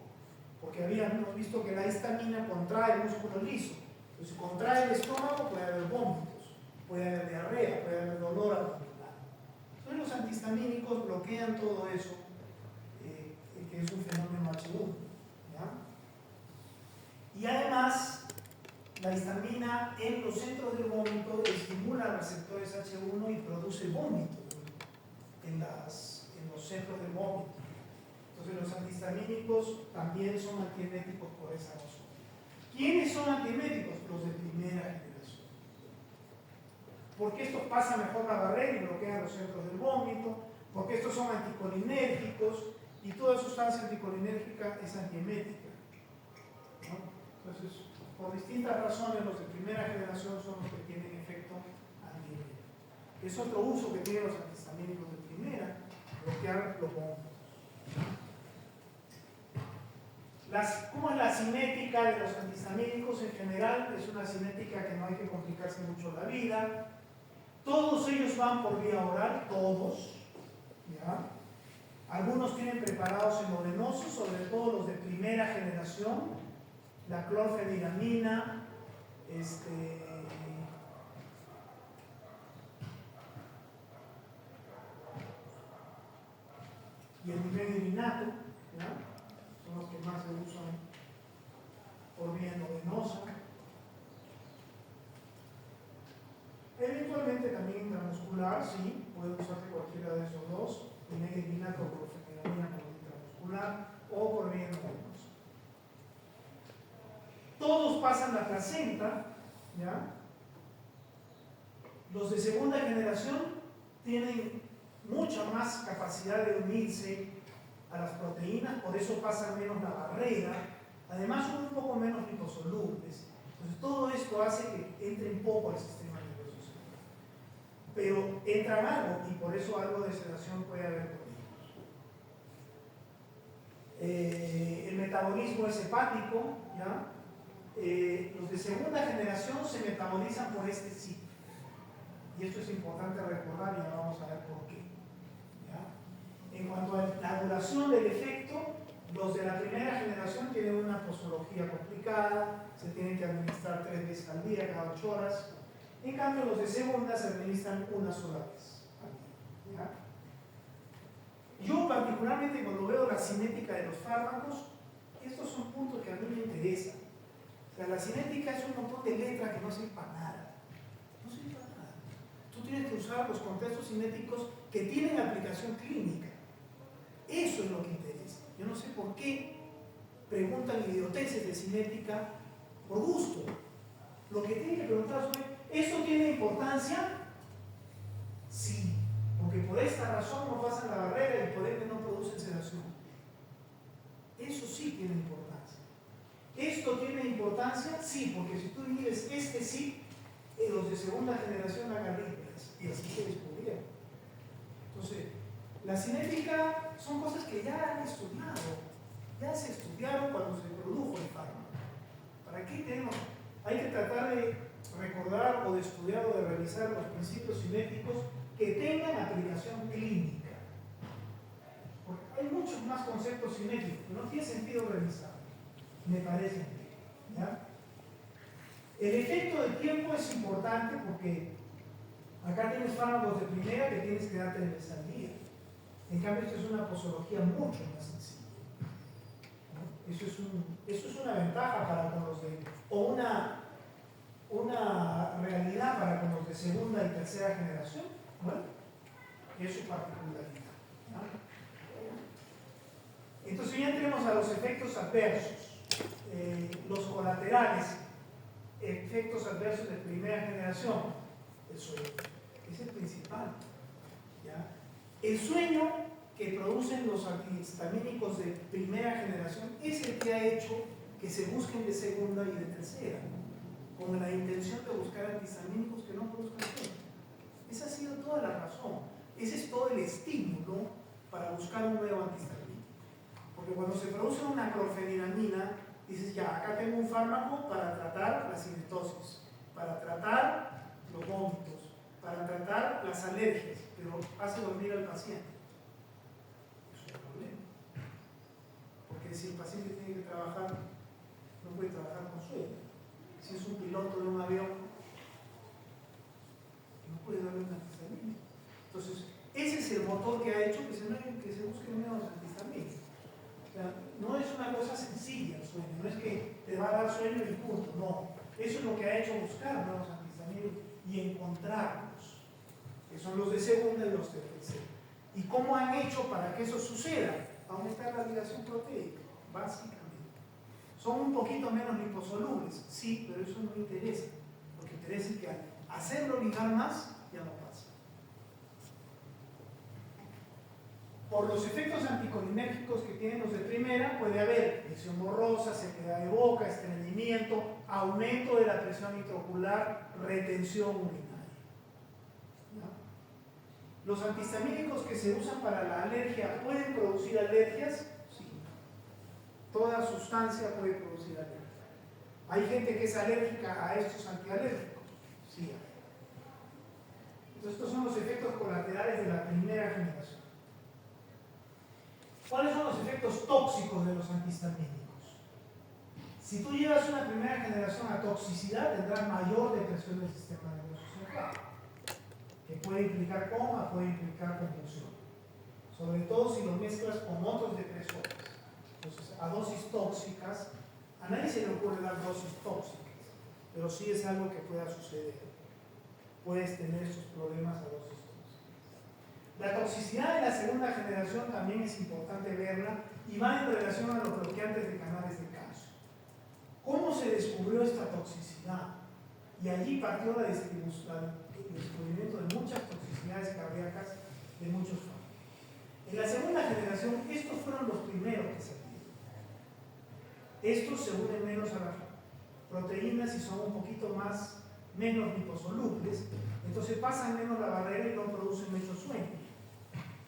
porque habíamos visto que la histamina contrae el músculo liso. Entonces, si contrae el estómago, puede haber vómitos, puede haber diarrea, puede haber dolor abdominal. Entonces, los antihistamínicos bloquean todo eso, que es un fenómeno H1, ¿ya? Y además, la histamina en los centros del vómito estimula receptores H1 y produce vómito en los centros del vómito. Entonces los antihistamínicos también son antieméticos por esa razón. ¿Quiénes son antieméticos? Los de primera generación. Porque estos pasan mejor la barrera y bloquean los centros del vómito, porque estos son anticolinérgicos y toda sustancia anticolinérgica es antiemética, ¿no? Entonces, por distintas razones, los de primera generación son los que tienen efecto antiemético. Es otro uso que tienen los antihistamínicos de primera, bloquear los vómitos. ¿Cómo es la cinética de los antihistamínicos en general? Es una cinética que no hay que complicarse mucho la vida. Todos ellos van por vía oral, todos, ¿ya? Algunos tienen preparados endovenosos, sobre todo los de primera generación, la clorfeniramina, y el difenidinato, ¿ya? Son los que más se usan por vía endovenosa. Eventualmente también intramuscular, sí, puede usarse cualquiera de esos dos, difenidinato o clorfeniramina por intramuscular o por vía endovenosa. Todos pasan la placenta, ¿ya? Los de segunda generación tienen mucha más capacidad de unirse a las proteínas, por eso pasan menos la barrera, además son un poco menos liposolubles. Entonces todo esto hace que entren poco al sistema nervioso central. Pero entran algo y por eso algo de sedación puede haber con ellos. El metabolismo es hepático, ¿ya? Los de segunda generación se metabolizan por este ciclo. Y esto es importante recordar y ya vamos a ver por qué, ¿ya? En cuanto a la duración del efecto, los de la primera generación tienen una posología complicada, se tienen que administrar 3 veces al día, cada 8 horas. En cambio, los de segunda se administran una sola vez al día, ¿ya? Yo particularmente cuando veo la cinética de los fármacos, estos son puntos que a mí me interesan. O sea, la cinética es un montón de letras que no sirven para nada. No sirven para nada. Tú tienes que usar los contextos cinéticos que tienen aplicación clínica. Eso es lo que interesa. Yo no sé por qué preguntan idioteces de cinética por gusto. Lo que tienen que preguntar es, ¿esto tiene importancia? Sí, porque por esta razón no pasan la barrera y por ende no producen sedación. Eso sí tiene importancia. ¿Esto tiene importancia? Sí, porque si tú dices este sí, los de segunda generación dan arritmias, y así se descubrieron. Entonces, la cinética son cosas que ya han estudiado, ya se estudiaron cuando se produjo el fármaco. ¿Para qué tenemos? Hay que tratar de recordar o de estudiar o de revisar los principios cinéticos que tengan aplicación clínica. Porque hay muchos más conceptos cinéticos que no tiene sentido revisar, me parece. ¿Ya? El efecto del tiempo es importante porque acá tienes fármacos de primera que tienes que darte de vez al día. En cambio, esto es una posología mucho más sencilla. ¿No? Eso es una ventaja para con los de, o una realidad para con los de segunda y tercera generación, ¿no? Que es su particularidad. ¿No? Entonces ya entremos a los efectos adversos, los colaterales, efectos adversos de primera generación. El sueño es el principal. ¿Ya? El sueño que producen los antihistamínicos de primera generación es el que ha hecho que se busquen de segunda y de tercera, con la intención de buscar antihistamínicos que no produzcan sueño. Esa ha sido toda la razón. Ese es todo el estímulo para buscar un nuevo antihistamínico. Porque cuando se produce una clorfeniramina, dices, ya, acá tengo un fármaco para tratar la cinetosis, para tratar los vómitos, para tratar las alergias, pero hace dormir al paciente. Es un problema. Porque si el paciente tiene que trabajar, no puede trabajar con sueño. Si es un piloto de un avión, no puede darle un antihistamínico. Entonces, ese es el motor que ha hecho que se busquen nuevos antihistamínicos. O sea, no es una cosa sencilla el sueño, no es que te va a dar sueño y punto, no. Eso es lo que ha hecho buscar nuevos antihistamínicos y encontrarlos, que son los de segunda y los de tercera. ¿Y cómo han hecho para que eso suceda? Aumentar la ligación proteica, básicamente. Son un poquito menos liposolubles, sí, pero eso no interesa. Lo que interesa es que al hacerlo ligar más, ya no pasa. Por los efectos anticolinérgicos que tienen los de primera, puede haber lesión borrosa, sequedad de boca, estreñimiento, aumento de la presión intraocular, retención urinaria. ¿No? ¿Los antihistamínicos que se usan para la alergia pueden producir alergias? Sí. Toda sustancia puede producir alergia. ¿Hay gente que es alérgica a estos antialérgicos? Sí. Entonces, estos son los efectos colaterales de la primera generación. ¿Cuáles son los efectos tóxicos de los antihistamínicos? Si tú llevas una primera generación a toxicidad, tendrás mayor depresión del sistema nervioso central, que puede implicar coma, puede implicar convulsión. Sobre todo si lo mezclas con otros depresores. Entonces, a dosis tóxicas, a nadie se le ocurre dar dosis tóxicas, pero sí es algo que pueda suceder. Puedes tener estos problemas a dosis. La toxicidad de la segunda generación también es importante verla y va en relación a los bloqueantes de canales de calcio. ¿Cómo se descubrió esta toxicidad? Y allí partió el descubrimiento de muchas toxicidades cardíacas de muchos fármacos. En la segunda generación, estos fueron los primeros que salieron. Estos se unen menos a las proteínas y son un poquito menos liposolubles, entonces pasan menos la barrera y no producen mucho sueño.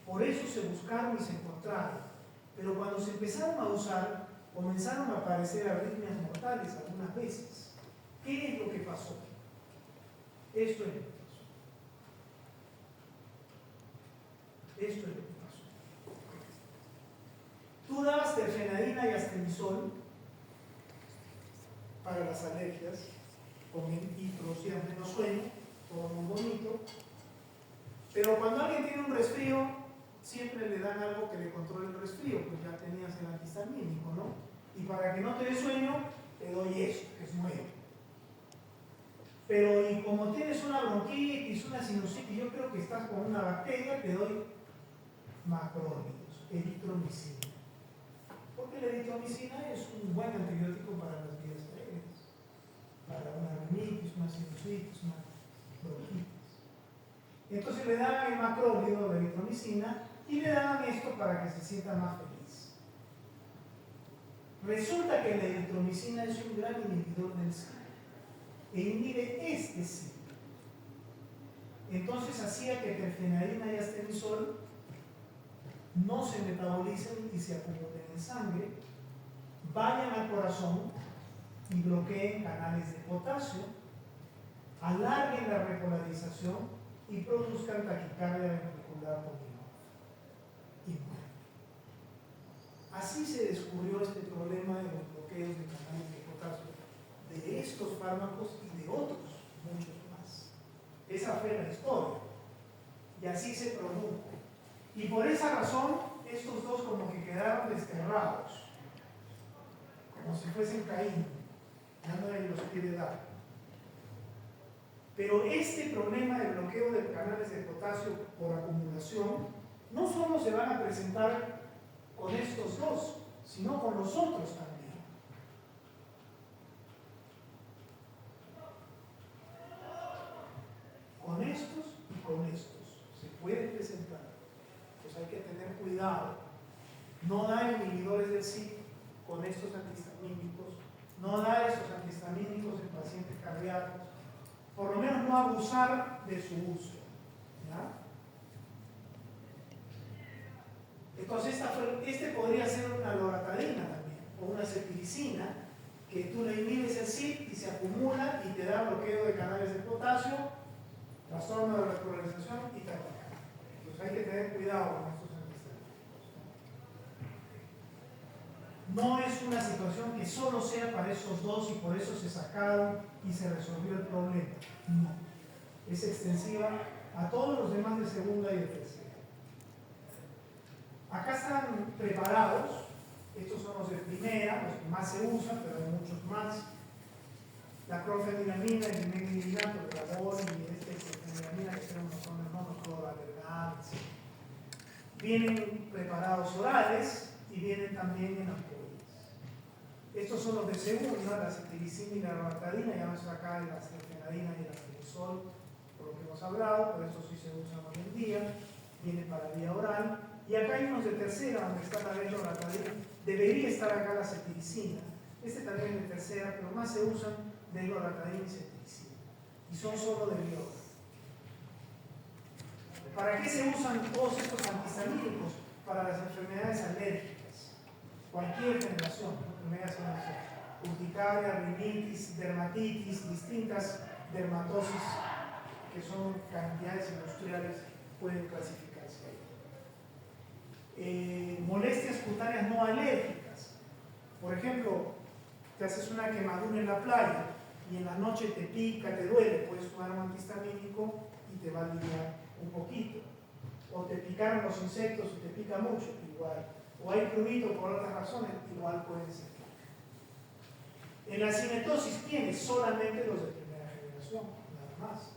Por eso se buscaron y se encontraron. Pero cuando se empezaron a usar, comenzaron a aparecer arritmias mortales algunas veces. ¿Qué es lo que pasó? Esto es lo que pasó. Esto es lo que pasó. Tú dabas terfenadina y astenisol para las alergias y producían menos sueño, todo muy bonito. Pero cuando alguien tiene un resfrío, siempre le dan algo que le controle el resfrío, pues ya tenías el antihistamínico, ¿no? Y para que no te dé sueño, te doy esto, que es nuevo. Pero y como tienes una bronquitis, una sinusitis, yo creo que estás con una bacteria, te doy macrólidos, eritromicina. Porque la eritromicina es un buen antibiótico para las vías aéreas, para una rinitis, una sinusitis, una bronquitis. Entonces le daban el macrólido de eritromicina y le daban esto para que se sienta más feliz. Resulta que la eritromicina es un gran inhibidor del ciclo e inhibe este ciclo. entonces hacía que terfenadina y astenisol no se metabolicen y se acumulen en sangre, vayan al corazón y bloqueen canales de potasio, alarguen la repolarización y produzcan taquicardia ventricular continuada y muerte. Así se descubrió este problema de los bloqueos de canales de potasio de estos fármacos y de otros, muchos más. Esa fue la historia. Y así se produjo. Y por esa razón, estos dos como que quedaron desterrados, como si fuesen Caín, ya nadie los quiere dar. Pero este problema de bloqueo de canales de potasio por acumulación no solo se van a presentar con estos dos, sino con los otros también. Con estos y con estos se puede presentar. Pues hay que tener cuidado. No dar inhibidores del CYP con estos antihistamínicos, no dar estos antihistamínicos en pacientes cardíacos, por lo menos no abusar de su uso. ¿Ya? Entonces este podría ser una loratadina también, o una cefiricina, que tú le inhibes el CYP y se acumula y te da bloqueo de canales de potasio, trastorno de repolarización y taquicardia. Entonces hay que tener cuidado con estos antihistamínicos. No es una situación que solo sea para esos dos y por eso se sacaron y se resolvió el problema. No. Es extensiva a todos los demás de segunda y de tercera. Acá están preparados, estos son los de primera, los que más se usan, pero hay muchos más. La clorfeniramina, el dimethylinato, el grabol y clorfeniramina, que son el monocloraldehido, etc. Vienen preparados orales y vienen también en ampollas. Estos son los de segunda, la cetirizina y la loratadina, ya no está acá la terfenadina y el astenisol, por lo que hemos hablado, por eso sí se usan hoy en día, vienen para vía oral. Y acá hay unos de tercera, donde está la loratadina, debería estar acá la cetirizina. Este también es de tercera, pero más se usan de loratadina y cetirizina. Y son solo de vía oral. ¿Para qué se usan todos estos antihistamínicos? Para las enfermedades alérgicas. Cualquier generación, enfermedades alérgicas. Urticaria, rinitis, dermatitis, distintas dermatosis, que son cantidades industriales, pueden clasificarse ahí. Molestias cutáneas no alérgicas. Por ejemplo, te haces una quemadura en la playa y en la noche te pica, te duele, puedes tomar un antihistamínico y te va a aliviar un poquito. O te picaron los insectos y te pica mucho, igual. O hay prurito por otras razones, igual pueden ser. En la cinetosis tienes solamente los de primera generación, nada más.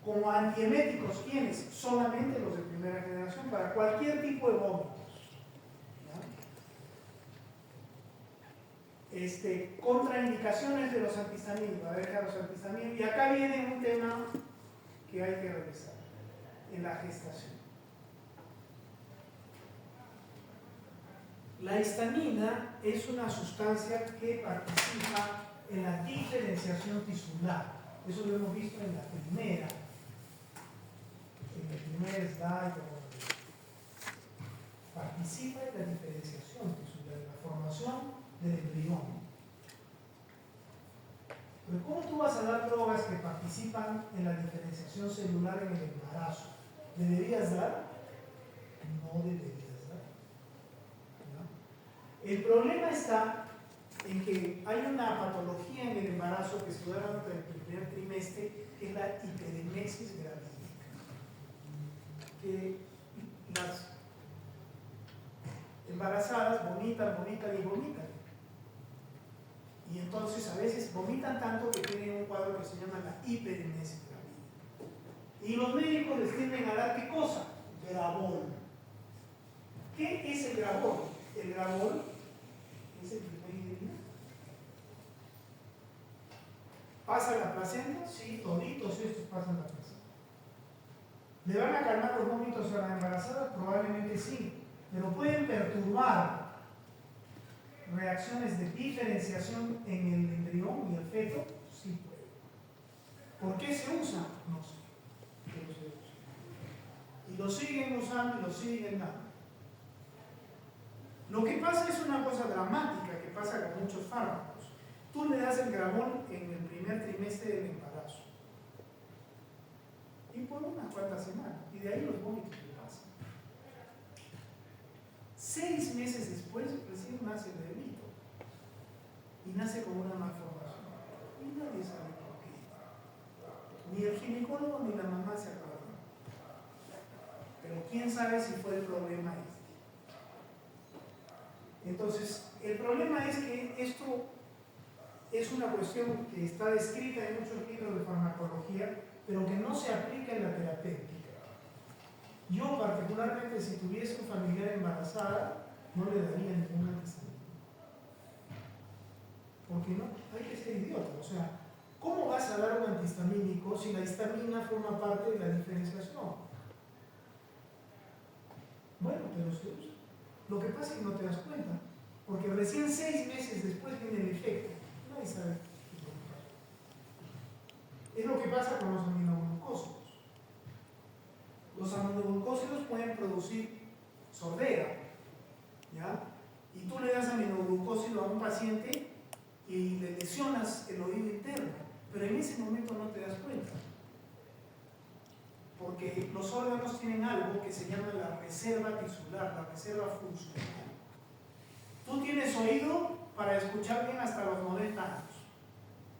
Como antieméticos tienes solamente los de primera generación para cualquier tipo de vómitos. Contraindicaciones de los antihistamínicos. A ver, los antihistamínicos. Y acá viene un tema que hay que revisar en la gestación. La histamina es una sustancia que participa en la diferenciación tisular. Eso lo hemos visto en la primera. En el primer slide. Participa en la diferenciación tisular, en la formación del embrión. Pero ¿cómo tú vas a dar drogas que participan en la diferenciación celular en el embarazo? ¿Deberías dar? No deberías dar. ¿No? El problema está en que hay una patología en el embarazo que estudiaron durante el primer trimestre, que es la hiperemesis gravídica. Que las embarazadas vomitan y vomitan. Y entonces a veces vomitan tanto que tienen un cuadro que se llama la hiperemesis gravídica. Y los médicos les tienden a dar ¿qué cosa? Gravol. ¿Qué es el Gravol? El Gravol es el glipehidrina. ¿Pasa la placenta? Sí, toditos estos pasan la placenta. ¿Le van a calmar los vómitos a la embarazada? Probablemente sí, pero pueden perturbar reacciones de diferenciación en el embrión y el feto. Sí puede. ¿Por qué se usa? No sé. de los dedos. Y lo siguen usando y lo siguen dando. Lo que pasa es una cosa dramática que pasa con muchos fármacos. Tú le das el Gramol en el primer trimestre del embarazo. Y por unas cuantas semanas. Y de ahí los vómitos le pasan. 6 meses después, recién nace el bebito. Y nace con una malformación. Y nadie sabe por qué. Ni el ginecólogo ni la mamá se acuerdan. Pero quién sabe si fue el problema este. Entonces, el problema es que esto es una cuestión que está descrita en muchos libros de farmacología, pero que no se aplica en la terapéutica. Yo particularmente, si tuviese un familiar embarazada, no le daría ningún antihistamínico. Porque no, hay que ser idiota. O sea, ¿cómo vas a dar un antihistamínico si la histamina forma parte de la diferenciación? Bueno, pero se usa. Lo que pasa es que no te das cuenta, porque recién 6 meses después viene el efecto. Nadie sabe qué es lo que pasa. Es lo que pasa con los aminoglucósidos. Los aminoglucósidos pueden producir sordera, ¿ya? Y tú le das aminoglucósido a un paciente y le lesionas el oído interno, pero en ese momento no te das cuenta. Porque los órganos tienen algo que se llama la reserva tisular, la reserva funcional. Tú tienes oído para escuchar bien hasta los 90 años,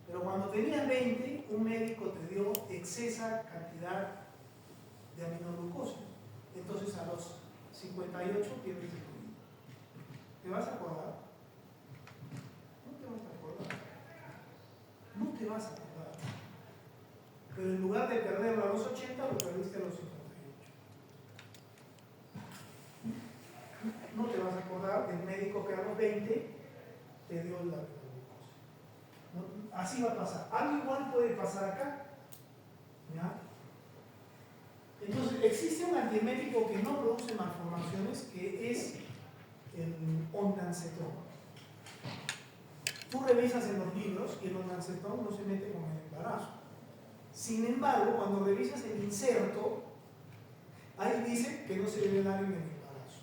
pero cuando tenías 20, un médico te dio excesa cantidad de aminoglucósidos. Entonces a los 58 pierdes el oído. ¿Te vas a acordar? No te vas a acordar. No te vas a acordar. Pero en lugar de perderlo a los 80, lo perdiste a los 58. No te vas a acordar del médico que a los 20 te dio la glucosa. ¿No? Así va a pasar. Algo igual puede pasar acá. ¿Ya? Entonces, existe un antiemético que no produce malformaciones, que es el ondansetron. Tú revisas en los libros y el ondansetron no se mete con el embarazo. Sin embargo, cuando revisas el inserto, ahí dice que no se debe dar en el embarazo.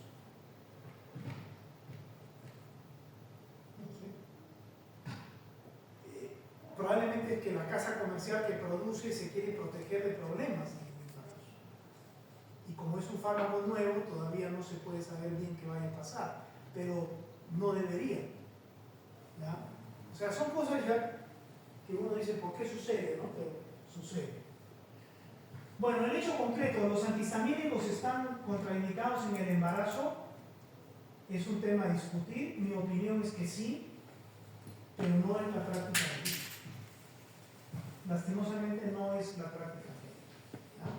Probablemente es que la casa comercial que produce se quiere proteger de problemas en el embarazo. Y como es un fármaco nuevo, todavía no se puede saber bien qué vaya a pasar, pero no debería. ¿Ya? O sea, son cosas ya que uno dice, ¿por qué sucede? ¿No? Pero sucede. Bueno, el hecho concreto, los antihistamínicos están contraindicados en el embarazo, es un tema a discutir. Mi opinión es que sí, pero no es la práctica. Lastimosamente no es la práctica. ¿Ya?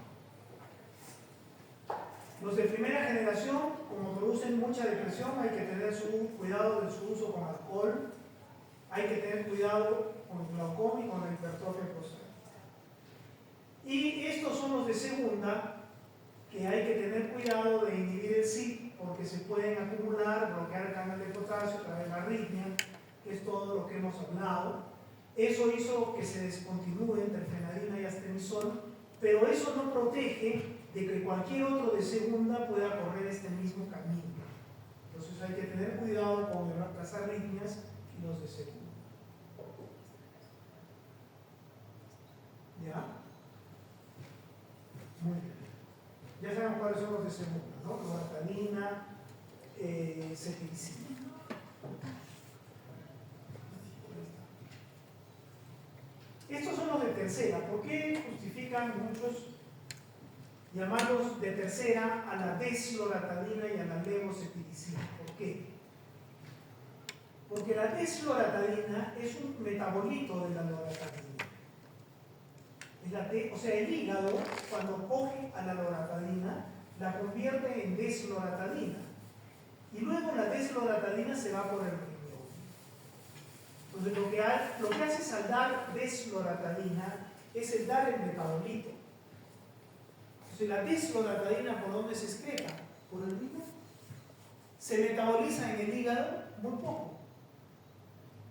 Los de primera generación, como producen mucha depresión, hay que tener cuidado de su uso con alcohol, hay que tener cuidado con el glaucoma y con la hipertrofia prostática. Y estos son los de segunda, que hay que tener cuidado de inhibir el SIP, porque se pueden acumular, bloquear el canal de potasio, traer la arritmia, que es todo lo que hemos hablado. Eso hizo que se descontinúen terfenadina y astrenisol, pero eso no protege de que cualquier otro de segunda pueda correr este mismo camino. Entonces hay que tener cuidado con las arritmias y los de segunda. ¿Ya? Muy bien. Ya saben cuáles son los de segunda, ¿no? Loratadina, cetiricina. Estos son los de tercera. ¿Por qué justifican muchos llamarlos de tercera a la desloratadina y a la levocetiricina? ¿Por qué? Porque la desloratadina es un metabolito de la loratadina. O sea, el hígado, cuando coge a la loratadina, la convierte en desloratadina. Y luego la desloratadina se va por el riñón. Entonces, lo que haces al dar desloratadina es el dar el metabolito. Entonces, la desloratadina, ¿por dónde se excreta? Por el riñón. Se metaboliza en el hígado muy poco.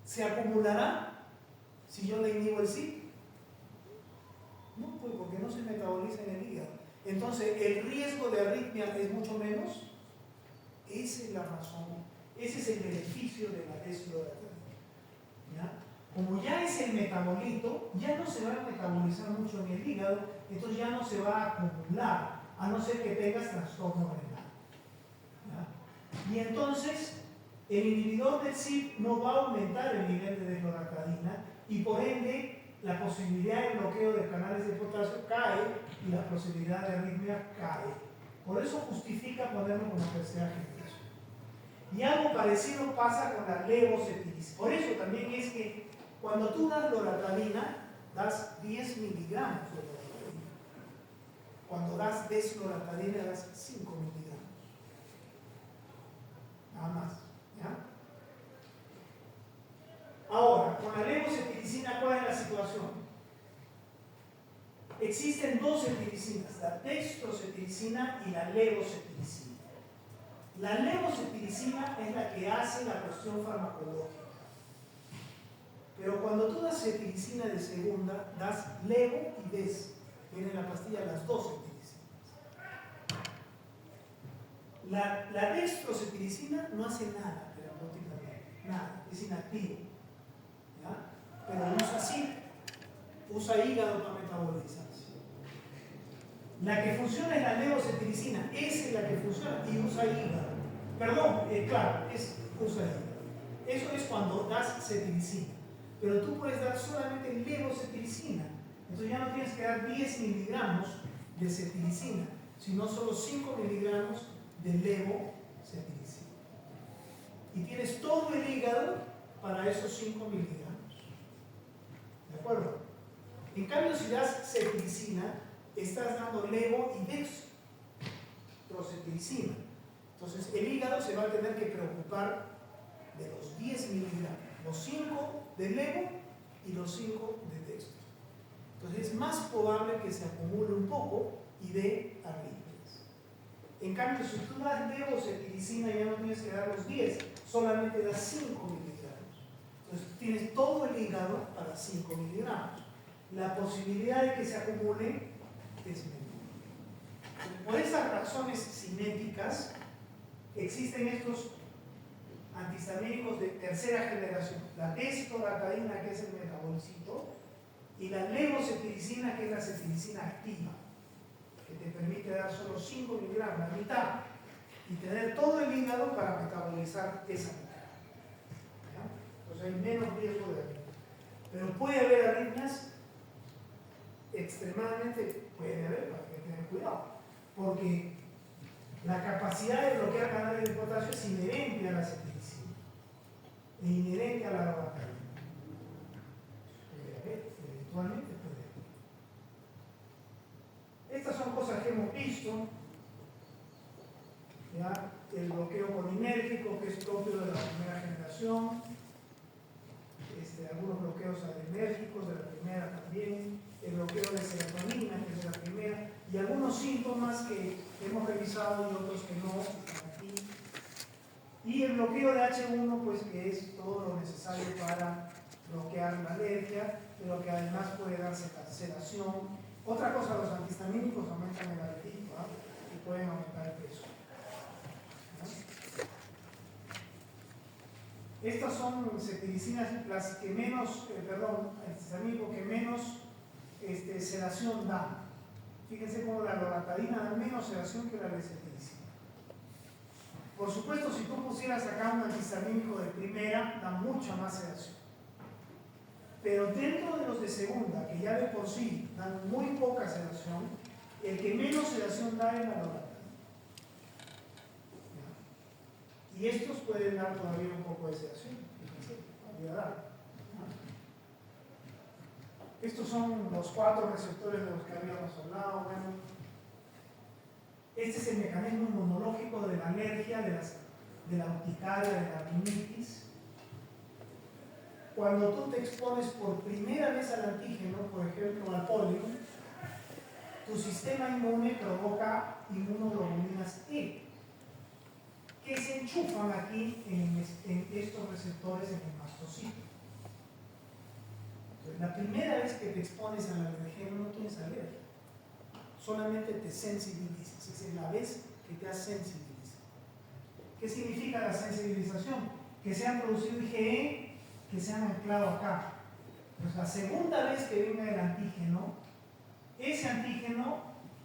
¿Se acumulará si yo le inhibo el SIP? No, pues porque no se metaboliza en el Entonces, el riesgo de arritmia es mucho menos. Esa es la razón, ese es el beneficio de la desloratadina. ¿Ya? Como ya es el metabolito, ya no se va a metabolizar mucho en el hígado, entonces ya no se va a acumular, a no ser que tengas trastorno renal. ¿Ya? Y entonces, el inhibidor del CYP no va a aumentar el nivel de desloratadina y por ende la posibilidad de bloqueo de canales de potasio cae y la posibilidad de arritmia cae. Por eso justifica ponerlo como tercera generación. Y algo parecido pasa con la levocetiricina. Por eso también es que cuando tú das loratadina, das 10 miligramos de loratadina. Cuando das desloratadina, das 5 miligramos. Nada más. ¿Ya? Ahora, con la levocetiricina, ¿cuál es la situación? Existen dos cetiricinas, la dextrocetiricina y la levocetiricina. La levocetiricina es la que hace la cuestión farmacológica. Pero cuando tú das cetiricina de segunda, das levo y des. Viene en la pastilla las dos cetiricinas. La dextrocetiricina no hace nada terapéuticamente, nada, es inactivo. ¿Ya? Pero usa hígado para metabolizarse. La que funciona es la levocetiricina, esa es la que funciona y usa hígado. Perdón, claro, usa hígado. Eso es cuando das cetiricina. Pero tú puedes dar solamente levocetiricina. Entonces ya no tienes que dar 10 miligramos de cetiricina, sino solo 5 miligramos de levocetiricina. Y tienes todo el hígado para esos 5 miligramos. ¿De acuerdo? En cambio, si das cetiricina, estás dando levo y dextrocetiricina. Entonces, el hígado se va a tener que preocupar de los 10 miligramos, los 5 de levo y los 5 de dextro. Entonces, es más probable que se acumule un poco y dé arritmias. En cambio, si tú das levocetiricina, ya no tienes que dar los 10, solamente das 5 miligramos. Entonces, tienes todo el hígado para 5 miligramos. La posibilidad de que se acumule es menor. Por esas razones cinéticas, existen estos antihistamínicos de tercera generación, la desloratadina, que es el metabolcito, y la levocetiricina, que es la cetiricina activa, que te permite dar solo 5 miligramos, la mitad, y tener todo el hígado para metabolizar esa mitad. ¿Ya? Entonces hay menos riesgo de arritmia. Pero puede haber arritmias, extremadamente puede haber, hay que tener cuidado, porque la capacidad de bloquear canales de potasio es inherente a la cetiricina, es inherente a la loratadina. Puede haber, eventualmente puede haber. Estas son cosas que hemos visto, ¿ya? El bloqueo colinérgico, que es propio de la primera generación, algunos bloqueos adrenérgicos de la primera también, el bloqueo de serotonina, que es de la primera, y algunos síntomas que hemos revisado y otros que no están aquí. Y el bloqueo de H1, pues que es todo lo necesario para bloquear la alergia, pero que además puede dar sedación. Otra cosa, los antihistamínicos aumentan el apetito, ¿eh? Y pueden aumentar el peso. Estas son cetiricinas, las que menos, antihistamínicos que menos sedación dan. Fíjense cómo la loratadina da menos sedación que la cetiricina. Por supuesto, si tú pusieras acá un antihistamínico de primera, da mucha más sedación. Pero dentro de los de segunda, que ya de por sí dan muy poca sedación, el que menos sedación da es la loratadina. Y estos pueden dar todavía un poco de sedación. Fíjense, todavía dar. Estos son los 4 receptores de los que habíamos hablado. Bueno, este es el mecanismo inmunológico de la alergia, de la urticaria, de la rinitis. Cuando tú te expones por primera vez al antígeno, por ejemplo al polio, tu sistema inmune provoca inmunoglobulinas E, que se enchufan aquí en estos receptores en el mastocito. La primera vez que te expones al alergeno no tienes alergia. solamente te sensibiliza, es decir, la vez que te has sensibilizado. ¿Qué significa la sensibilización? Que se han producido IgE, que se han anclado acá. Pues la segunda vez que venga el antígeno, ese antígeno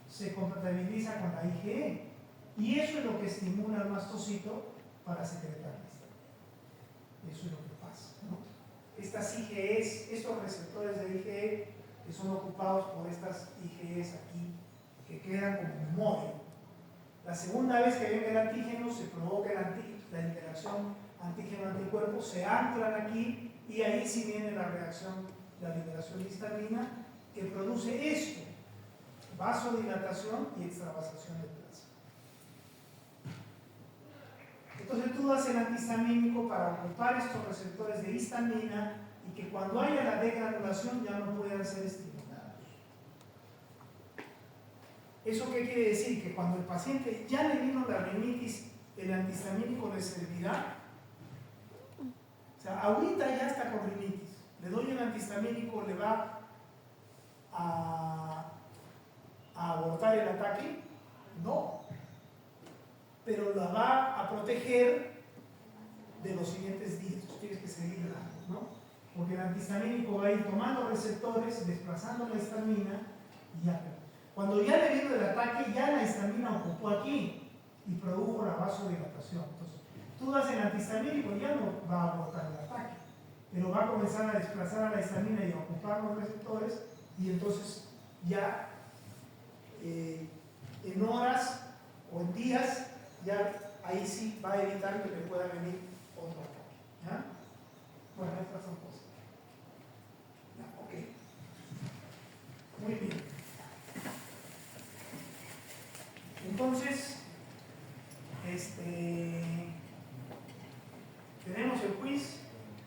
se compatibiliza con la IgE. Y eso es lo que estimula al mastocito para secretar la histamina. Eso es lo que pasa, ¿no? Estas IgEs, estos receptores de IgE, que son ocupados por estas IgEs aquí, que quedan como memoria. La segunda vez que venga el antígeno se provoca la interacción antígeno-anticuerpo, se anclan aquí y ahí sí viene la reacción, la liberación de histamina que produce esto, vasodilatación y extravasación de plasma. Entonces tú das el antihistamínico para ocupar estos receptores de histamina y que cuando haya la degranulación ya no puedan ser estimulados. ¿Eso qué quiere decir? Que cuando el paciente ya le vino la rinitis, el antihistamínico le servirá. O sea, ahorita ya está con rinitis. Le doy el antihistamínico, le va a abortar el ataque. No. Pero la va a proteger de los siguientes días. Tú tienes que seguir dando, ¿no? Porque el antihistamínico va a ir tomando receptores, desplazando la histamina y ya. Cuando ya le vino el ataque, ya la histamina ocupó aquí y produjo la vasodilatación. Entonces, tú das el antihistamínico, ya no va a abortar el ataque, pero va a comenzar a desplazar a la histamina y a ocupar los receptores, y entonces ya en horas o en días, ya ahí sí va a evitar que le pueda venir otro ataque. ¿Ya? Bueno, estas son cosas. Ya, ok. Muy bien. Entonces, tenemos el quiz.